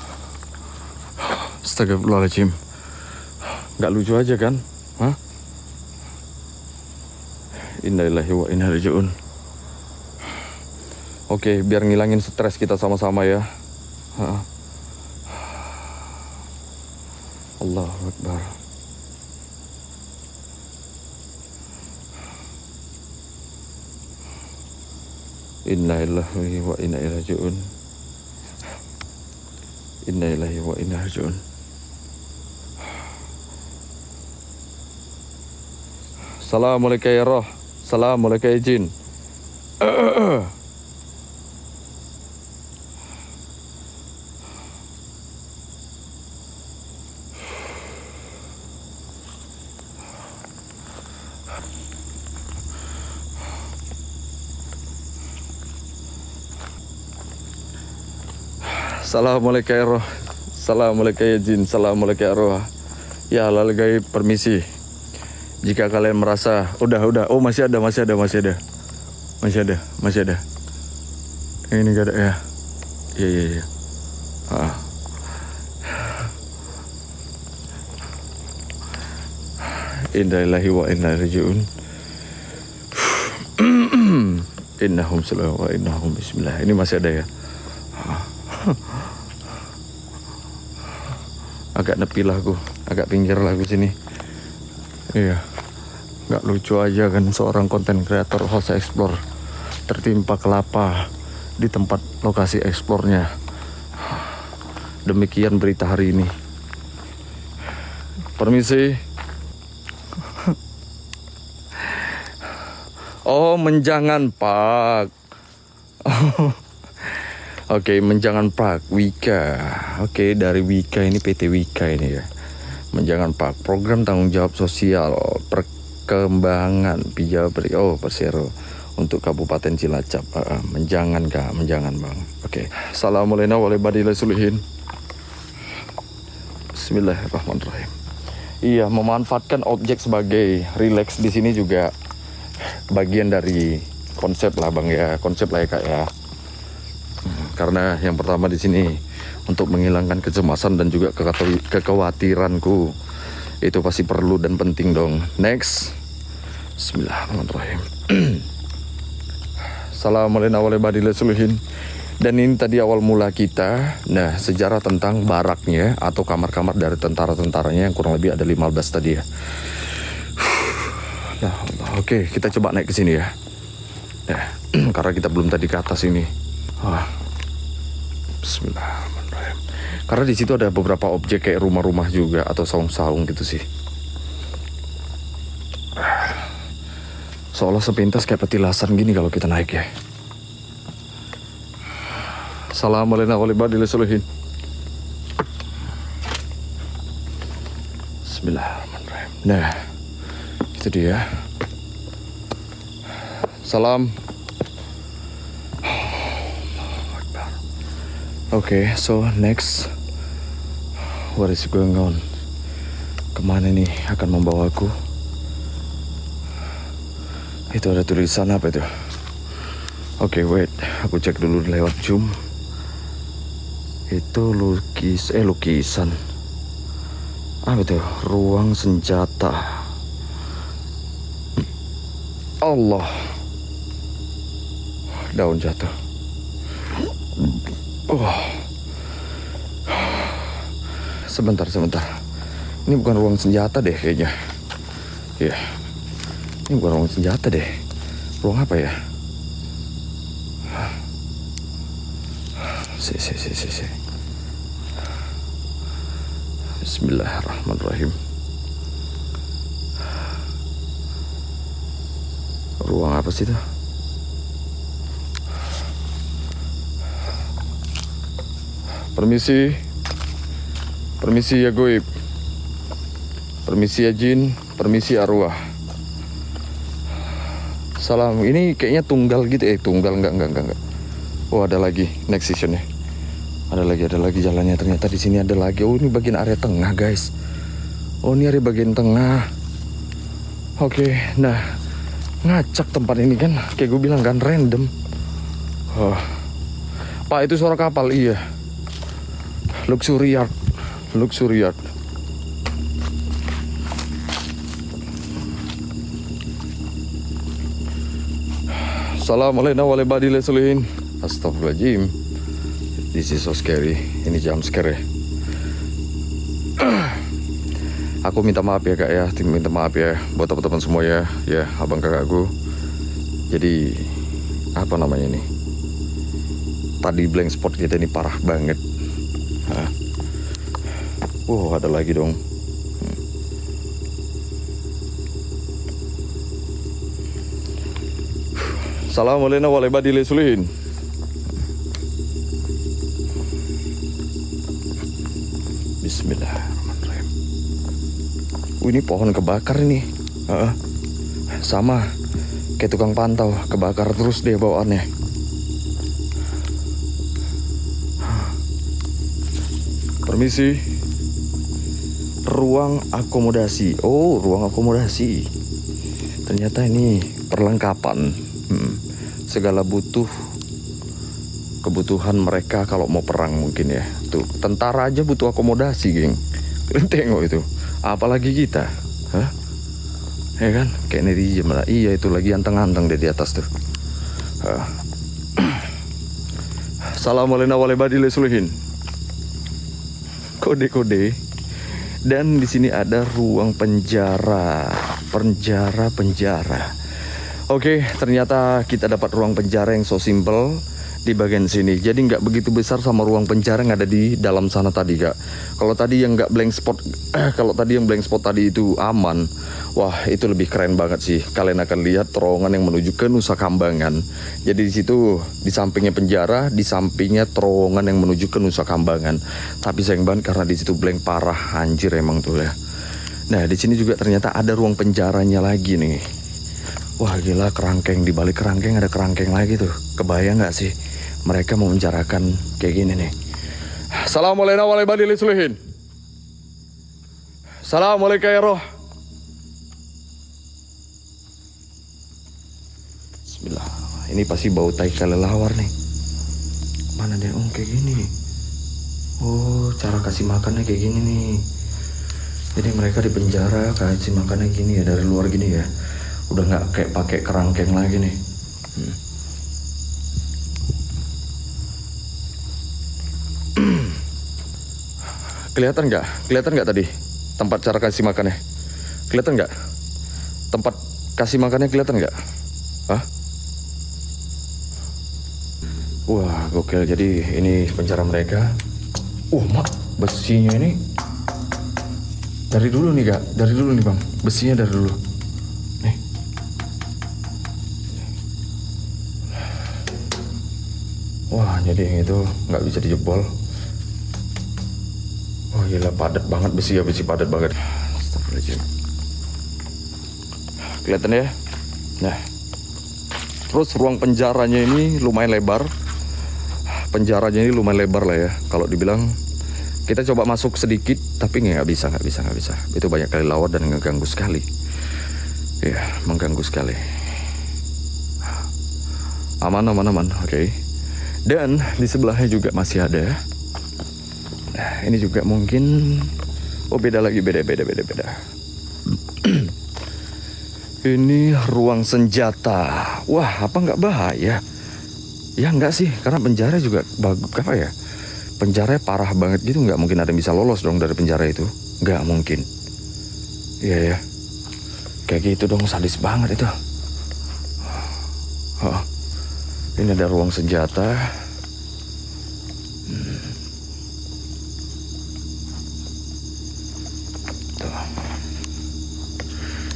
Astagfirullahaladzim. Gak lucu aja kan? Innalillahi wa inna ilaihi raji'un. Oke, biar ngilangin stres kita sama-sama ya. Allahu Akbar. Inna lillahi wa inna ilaihi raji'un. Inna lillahi wa inna ilaihi raji'un. Assalamualaikum ya roh. Assalamualaikum ya jin. Assalamualaikum ya roh. Assalamualaikum ya jin. Assalamualaikum ya roh. Ya halal gaib, permisi. Jika kalian merasa udah. Oh, masih ada. Ini gak ada ya. Iya. Inna lillahi wa inna ilaihi raji'un. Innahum sallallahu wa innahum bismillah. Ini masih ada ya. Agak nepi lah aku, agak pinggir lah aku sini. Iya, nggak lucu aja kan seorang konten kreator host explore tertimpa kelapa di tempat lokasi eksplornya. Demikian berita hari ini. Permisi. Oh, menjangan Pak. Oke, menjangan Pak Wika. Oke, dari Wika ini PT Wika ini ya. Menjangan Pak, program tanggung jawab sosial perkembangan Persero untuk Kabupaten Cilacap. Menjangan Kak, menjangan Bang. Oke. Assalamualaikum warahmatullahi wabarakatuh. Bismillahirrahmanirrahim. Iya, memanfaatkan objek sebagai relax di sini juga bagian dari konsep lah Bang ya, konsep lah ya Kak ya. Karena yang pertama di sini untuk menghilangkan kecemasan dan juga kekhawatiranku, itu pasti perlu dan penting dong. Next. Bismillahirrahmanirrahim. Assalamualaikum warahmatullahi wabarakatuh. Dan ini tadi awal mula kita. Nah, sejarah tentang baraknya atau kamar-kamar dari tentara-tentaranya yang kurang lebih ada 15 tadi ya. Ya Allah. Oke, kita coba naik ke sini ya. Nah, karena kita belum tadi ke atas ini. Bismillahirrahmanirrahim. Karena di situ ada beberapa objek kayak rumah-rumah juga atau saung-saung gitu sih. Seolah sepintas kayak petilasan gini kalau kita naik ya. Assalamualaikum warahmatullahi wabarakatuh. Bismillahirrahmanirrahim. Nah, itu dia. Salam. Okay, so next, what is going on? Kemana nih akan membawaku? Itu ada tulisan apa itu? Oke, wait, aku cek dulu lewat Zoom. Itu lukisan. Apa itu? Ruang senjata. Allah. Daun jatuh. Sebentar. Ini bukan ruang senjata deh kayaknya. Iya. Ini bukan ruang senjata deh. Ruang apa ya? Si. Bismillahirrahmanirrahim. Ruang apa sih itu? Permisi ya goib. Permisi ya jin. Permisi arwah. Salam. Ini kayaknya tunggal gitu. Tunggal enggak. Oh, ada lagi next sessionnya. Ada lagi jalannya. Ternyata di sini ada lagi. Oh, ini bagian area tengah guys. Oh, ini area bagian tengah. Oke, nah ngacak tempat ini kan. Kayak gue bilang kan random. Pak, itu suara kapal. Iya. Luxury Yacht. Assalamualaikum warahmatullahi wabarakatuh. Astagfirullahaladzim. This is so scary. Ini jump scare ya. Aku minta maaf ya kak ya, minta maaf ya buat teman-teman semua ya, ya abang kakakku. Jadi apa namanya ini? Tadi blank spot kita ini parah banget. Wow, ada lagi dong. Assalamualaikum warahmatullahi wabarakatuh. Bismillahirrahmanirrahim. Ini pohon kebakar ini. Sama kayak tukang pantau, kebakar terus deh bawaannya. Permisi. Ruang akomodasi. Oh, ruang akomodasi. Ternyata ini perlengkapan. Segala kebutuhan mereka kalau mau perang mungkin ya. Tuh, tentara aja butuh akomodasi, geng. Kalian tengok itu. Apalagi kita. Ya kan? Kayak netizen lah. Iya, itu lagi anteng-anteng di atas tuh. Assalamualaikum warahmatullahi wabarakatuh. Kode-kode. Dan di sini ada ruang penjara. Penjara. Oke, ternyata kita dapat ruang penjara yang so simple di bagian sini. Jadi nggak begitu besar sama ruang penjara yang ada di dalam sana tadi, kak. Kalau tadi yang nggak blank spot, kalau tadi yang blank spot tadi itu aman, wah itu lebih keren banget sih. Kalian akan lihat terowongan yang menuju ke Nusa Kambangan. Jadi di situ di sampingnya penjara, di sampingnya terowongan yang menuju ke Nusa Kambangan. Tapi sayang banget karena di situ blank parah, anjir emang tuh ya. Nah di sini juga ternyata ada ruang penjaranya lagi nih. Wah gila, kerangkeng, di balik kerangkeng ada kerangkeng lagi tuh. Kebayang nggak sih mereka mau menjarakan kayak gini nih. Assalamualaikum warahmatullahi wabarakatuh. Assalamualaikum ya roh. Bismillah. Ini pasti bau tai kelelawar nih. Mana dia? Oh kayak gini. Oh cara kasih makannya kayak gini nih. Jadi mereka di penjara kasih makannya gini ya, dari luar gini ya. Udah nggak kayak pakai kerangkeng lagi nih. Kelihatan nggak tadi tempat cara kasih makannya? Kelihatan nggak? Tempat kasih makannya kelihatan nggak? Wah gokil. Jadi ini penjara mereka. Mak, besinya ini dari dulu nih kak, dari dulu nih bang, besinya dari dulu. Nih. Wah jadi yang itu nggak bisa dijebol. Oh gila, padat banget besi ya, besi padat banget. Astagfirullahaladzim. Kelihatan ya? Nah, terus ruang penjaranya ini lumayan lebar. Penjaranya ini lumayan lebar lah ya. Kalau dibilang kita coba masuk sedikit, tapi nggak bisa. Itu banyak kali lawat dan ngeganggu sekali. Ya, mengganggu sekali. Aman. Oke. Dan di sebelahnya juga masih ada. Nah, ini juga mungkin beda lagi, beda. Ini ruang senjata. Wah, apa nggak bahaya? Ya nggak sih, karena penjara juga bagus apa ya? Penjara parah banget gitu, nggak mungkin ada yang bisa lolos dong dari penjara itu. Nggak mungkin. Iya ya. Kayak gitu dong, sadis banget itu. Ini ada ruang senjata.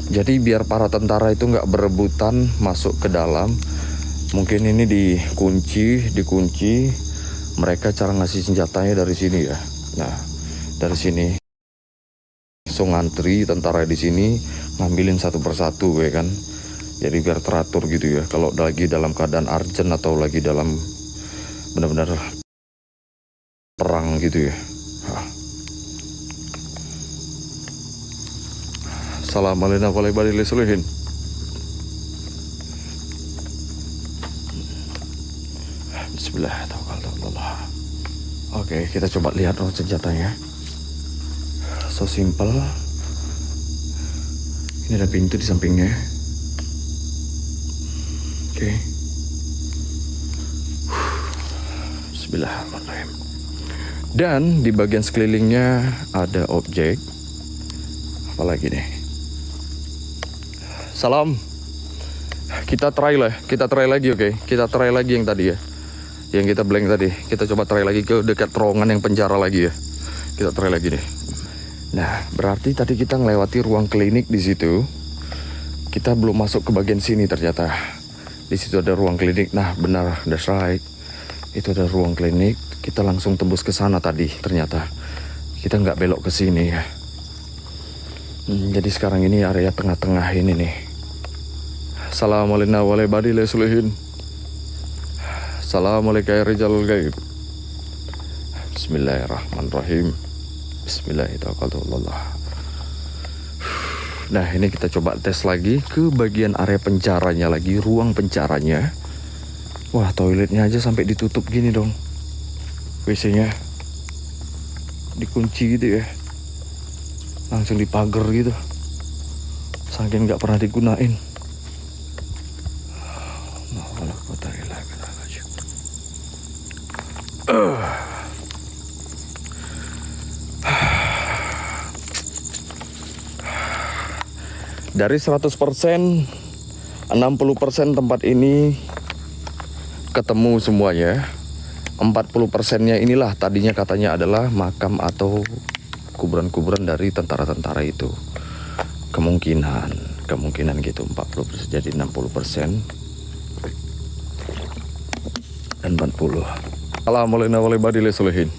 Jadi biar para tentara itu nggak berebutan masuk ke dalam, mungkin ini dikunci. Mereka cara ngasih senjatanya dari sini ya. Nah, dari sini. So ngantri tentara di sini ngambilin satu persatu ya kan. Jadi biar teratur gitu ya. Kalau lagi dalam keadaan urgent atau lagi dalam benar-benar perang gitu ya. Assalamualaikum warahmatullahi wabarakatuh. Bismillahirrahmanirrahim. Oke, kita coba lihat senjatanya. So simple. Ini ada pintu di sampingnya. Oke. Bismillahirrahmanirrahim. Dan di bagian sekelilingnya ada objek. Apalagi nih? Salam. Kita try lagi, oke? Kita try lagi yang tadi ya. Yang kita blank tadi. Kita coba try lagi ke dekat terowongan yang penjara lagi ya. Kita try lagi deh. Nah, berarti tadi kita ngelewati ruang klinik di situ. Kita belum masuk ke bagian sini ternyata. Di situ ada ruang klinik. Nah, benar, that's right. Itu ada ruang klinik. Kita langsung tembus ke sana tadi ternyata. Kita nggak belok ke sini ya. Jadi sekarang ini area tengah-tengah ini nih. Assalamualaikum warahmatullahi wabarakatuh. Assalamualaikum ya rijalul gaib. Bismillahirrahmanirrahim. Bismillahirrahmanirrahim. Nah, ini kita coba tes lagi ke bagian area penjaranya lagi, ruang penjaranya. Wah, toiletnya aja sampai ditutup gini dong. WC-nya dikunci gitu ya. Langsung dipagar gitu. Saking nggak pernah digunain. Dari 100%, 60% tempat ini ketemu semuanya. 40%-nya inilah tadinya katanya adalah makam atau kuburan-kuburan dari tentara-tentara itu. Kemungkinan gitu 40% jadi 60% dan 40. Assalamualaikum warahmatullahi wabarakatuh.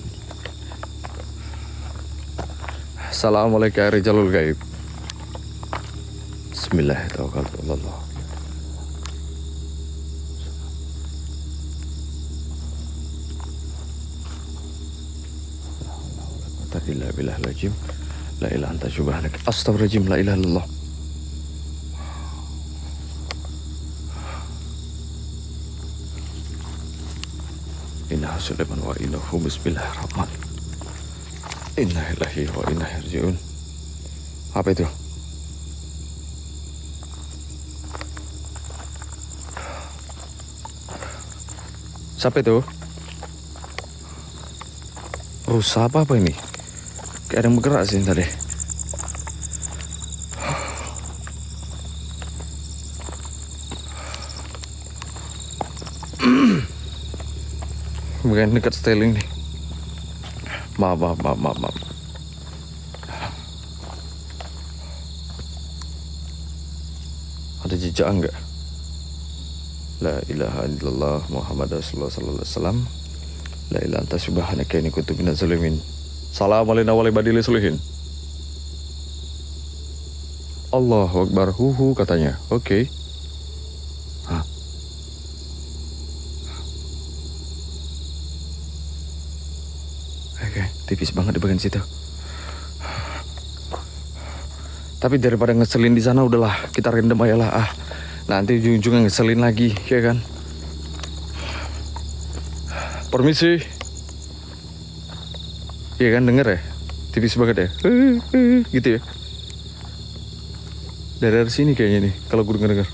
Assalamualaikum ya rijalul gaib. Bismillahirrahmanirrahim. Astagfirullahaladzim. La ilaha anta subhanak. Astagfirullahaladzim. La ilaha illallah. Inna Sulaiman wa innahu bismillahirrahmanirrahim. Inna lillahi wa inna ilaihi raji'un. Apa itu? Siapa itu? Rusa apa ini? Kayak ada yang bergerak sih tadi. Bukan dekat styling nih. Maaf. Ada jejak enggak? La ilaha illallah Muhammad Rasulullah sallallahu alaihi wasallam. La ilaha anta subhanaka inni kuntu minaz zalimin. Assalamualaikum warahmatullahi wabarakatuh. Allahu akbar, katanya. Oke. Oke, tipis banget di bagian situ. Tapi daripada ngeselin di sana udahlah, kita random aja lah. Nanti ujung-ujungnya ngeselin lagi, ya kan? Permisi. Iya kan, denger ya? Tipis banget ya? Gitu ya? Dari sini kayaknya nih, kalau gue denger.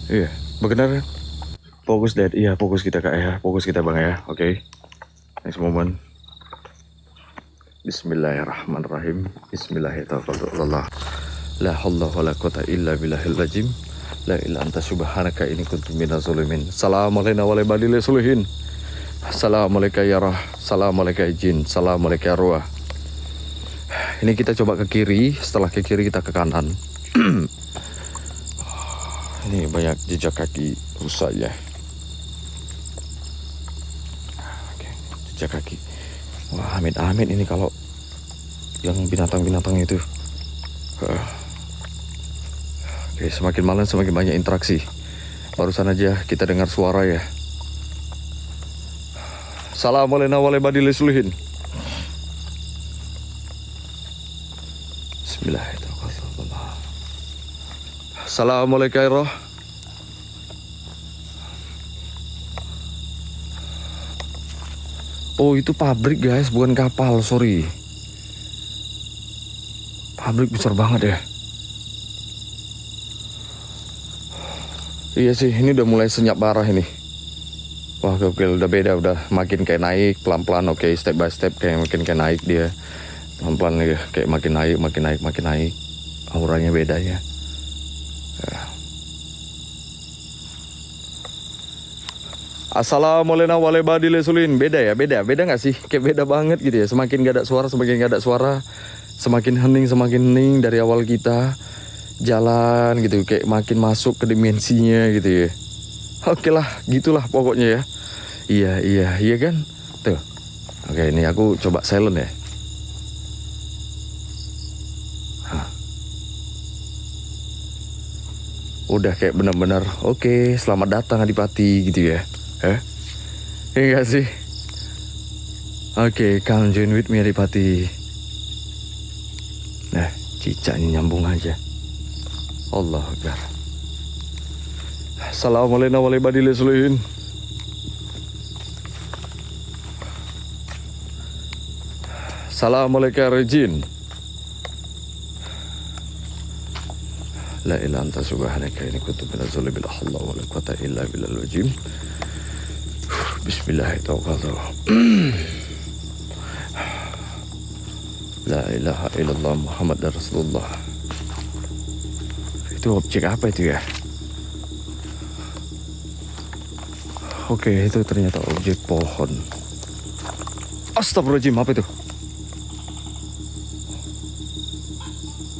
Iya, benar. Fokus, Dad. Iya, fokus kita, Kak, ya. Fokus kita, Bang, ya. Oke. Next moment. Bismillahirrahmanirrahim. Bismillahirrahmanirrahim. La haula wala quwata illa billahil azim. La ilaha anta subhanaka inni kuntu minaz zalimin. Assalamualaikum warahmatullahi wabarakatuh. Assalamualaikum ya rah. Assalamualaikum ya jin. Assalamualaikum ya ruah. Ini kita coba ke kiri. Setelah ke kiri kita ke kanan. Ini banyak jejak kaki rusa ya. Oke, jejak kaki. Wah, amit-amit ini kalau yang binatang-binatang itu. Oke, semakin malam semakin banyak interaksi. Barusan aja kita dengar suara ya. Assalamualaikum warahmatullahi wabarakatuh. Bismillahirrahmanirrahim. Assalamualaikum. Oh, itu pabrik guys, bukan kapal, sorry. Pabrik besar banget ya. Iya sih, ini udah mulai senyap parah ini. Wah gokil, udah beda, udah makin kayak naik pelan-pelan. Oke, step by step kayak makin kayak naik dia. Pelan-pelan ya, kayak makin naik, makin naik, makin naik. Auranya beda ya. Assalamualaikum warahmatullahi. Beda ya, beda nggak sih? Kayak beda banget gitu ya. Semakin gak ada suara, semakin gak ada suara. Semakin hening dari awal kita jalan gitu. Kayak makin masuk ke dimensinya gitu ya. Oke lah, gitulah pokoknya ya. Iya kan? Tuh. Oke, ini aku coba silent ya. Udah kayak benar-benar oke, selamat datang Adipati gitu ya. Iya gak sih? Oke, come join with me Adipati. Nah, cicaknya nyambung aja. Allah Akbar. Assalamualaikum warahmatullahi wabarakatuh. Assalamualaikum rejin. La ilaha anta subhanaka inni kuntu minaz zalimin. La haula wala quwwata illa billahil azim. Bismillahirrahmanirrahim. La ilaha illallah Muhammad Rasulullah. Itu objek apa itu ya? Oke, itu ternyata objek pohon. Astagfirullahaladzim, apa itu?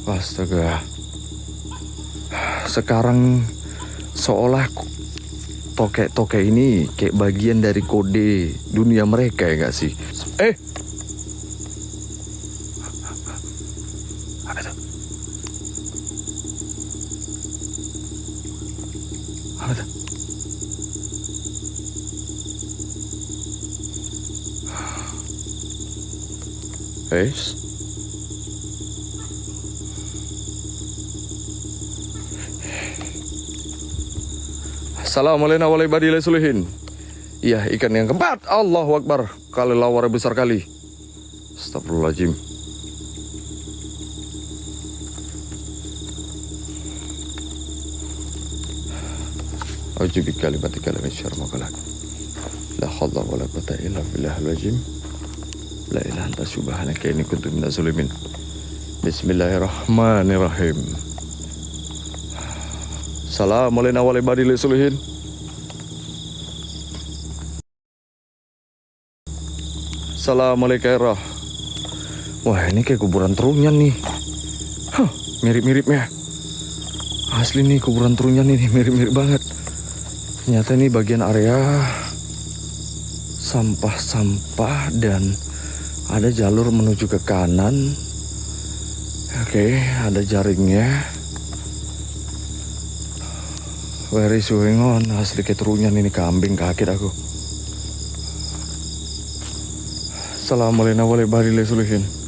Astaga. Sekarang seolah tokek-tokek ini kayak bagian dari kode dunia mereka ya gak sih? Apa itu? Apa itu? Assalamualaikum warahmatullahi wabarakatuh. Iya, ikan yang keempat. Allahu Akbar. Kali lawar besar kali. Astagfirullahaladzim. Auzubi kalimatika min syarri ma khalaq. La haula wala quwwata illa billahil azim. La ilaha illa subhanaka inni kuntu minaz zalimin. Bismillahirrahmanirrahim. Assalamualaikum warahmatullahi wabarakatuh. Assalamualaikum. Wah, ini kayak kuburan trunyan nih. Mirip-miripnya. Asli nih kuburan trunyan ini mirip-mirip banget. Ternyata ini bagian area sampah-sampah dan ada jalur menuju ke kanan. Oke, ada jaringnya. Where is going on? Asli kayak trunyan ini, kambing kaget aku. Assalamualaikum warahmatullahi wabarakatuh.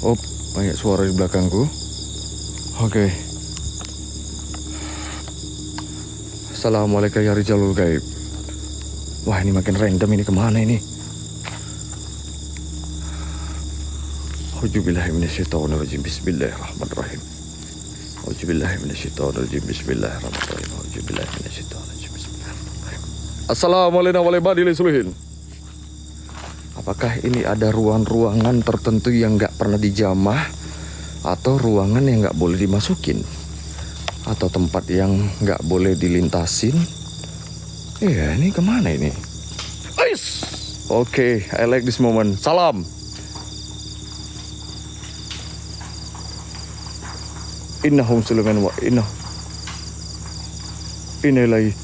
Oh, banyak suara di belakangku. Oke. Assalamualaikum ya Rijalul Gaib. Wah, ini makin random ini, kemana ini? Auzubillahi minasyaitonirrajim. Bismillahirrahmanirrahim. Auzubillahi minasyaitonirrajim. Bismillahirrahmanirrahim. Auzubillahi minasyaitonirrajim. Bismillahirrahmanirrahim. Assalamualaikum warahmatullahi wabarakatuh. Apakah ini ada ruangan tertentu yang nggak pernah dijamah, atau ruangan yang nggak boleh dimasukin, atau tempat yang nggak boleh dilintasin? Iya, ini kemana ini? Oke, I like this moment. Salam. Innahum sulaiman wa innalillahi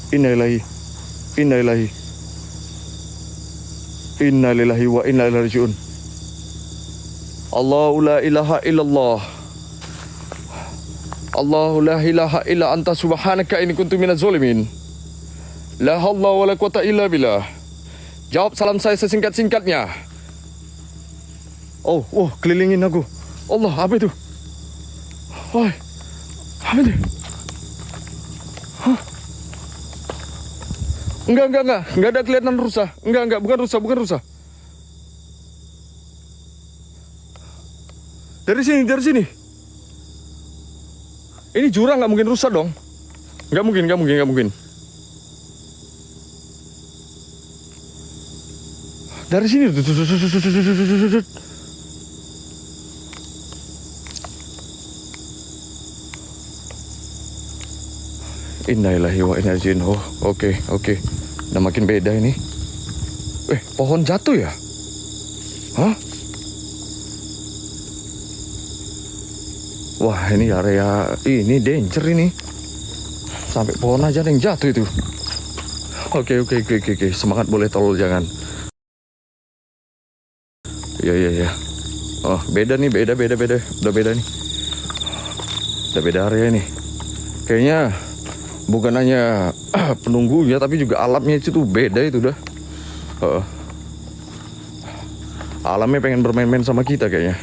wa inna ilaihi rajiun. Allahu la ilaha illallah. Allahu la ilaha illa anta subhanaka inni kuntu minaz zalimin. La haula wala quwata illa billah. Jawab salam saya sesingkat-singkatnya. Oh, kelilingin aku. Allah, apa itu? Woi, apa itu? Hah? Enggak ada kelihatan rusa. Enggak, bukan rusa. Dari sini. Ini jurang, nggak mungkin rusa dong. Nggak mungkin. Dari sini. Innalillahi wa inna ilaihi raji'un. Oh, oke. Udah makin beda ini. Pohon jatuh ya? Hah? Wah, ini area ini danger ini. Sampai pohon aja ada yang jatuh itu. Oke. Semangat boleh, tolol jangan. Iya. Oh, beda nih, beda. Udah beda nih. Udah beda area nih. Kayaknya bukan hanya penunggunya, tapi juga alamnya itu tuh beda itu dah. Alamnya pengen bermain-main sama kita kayaknya.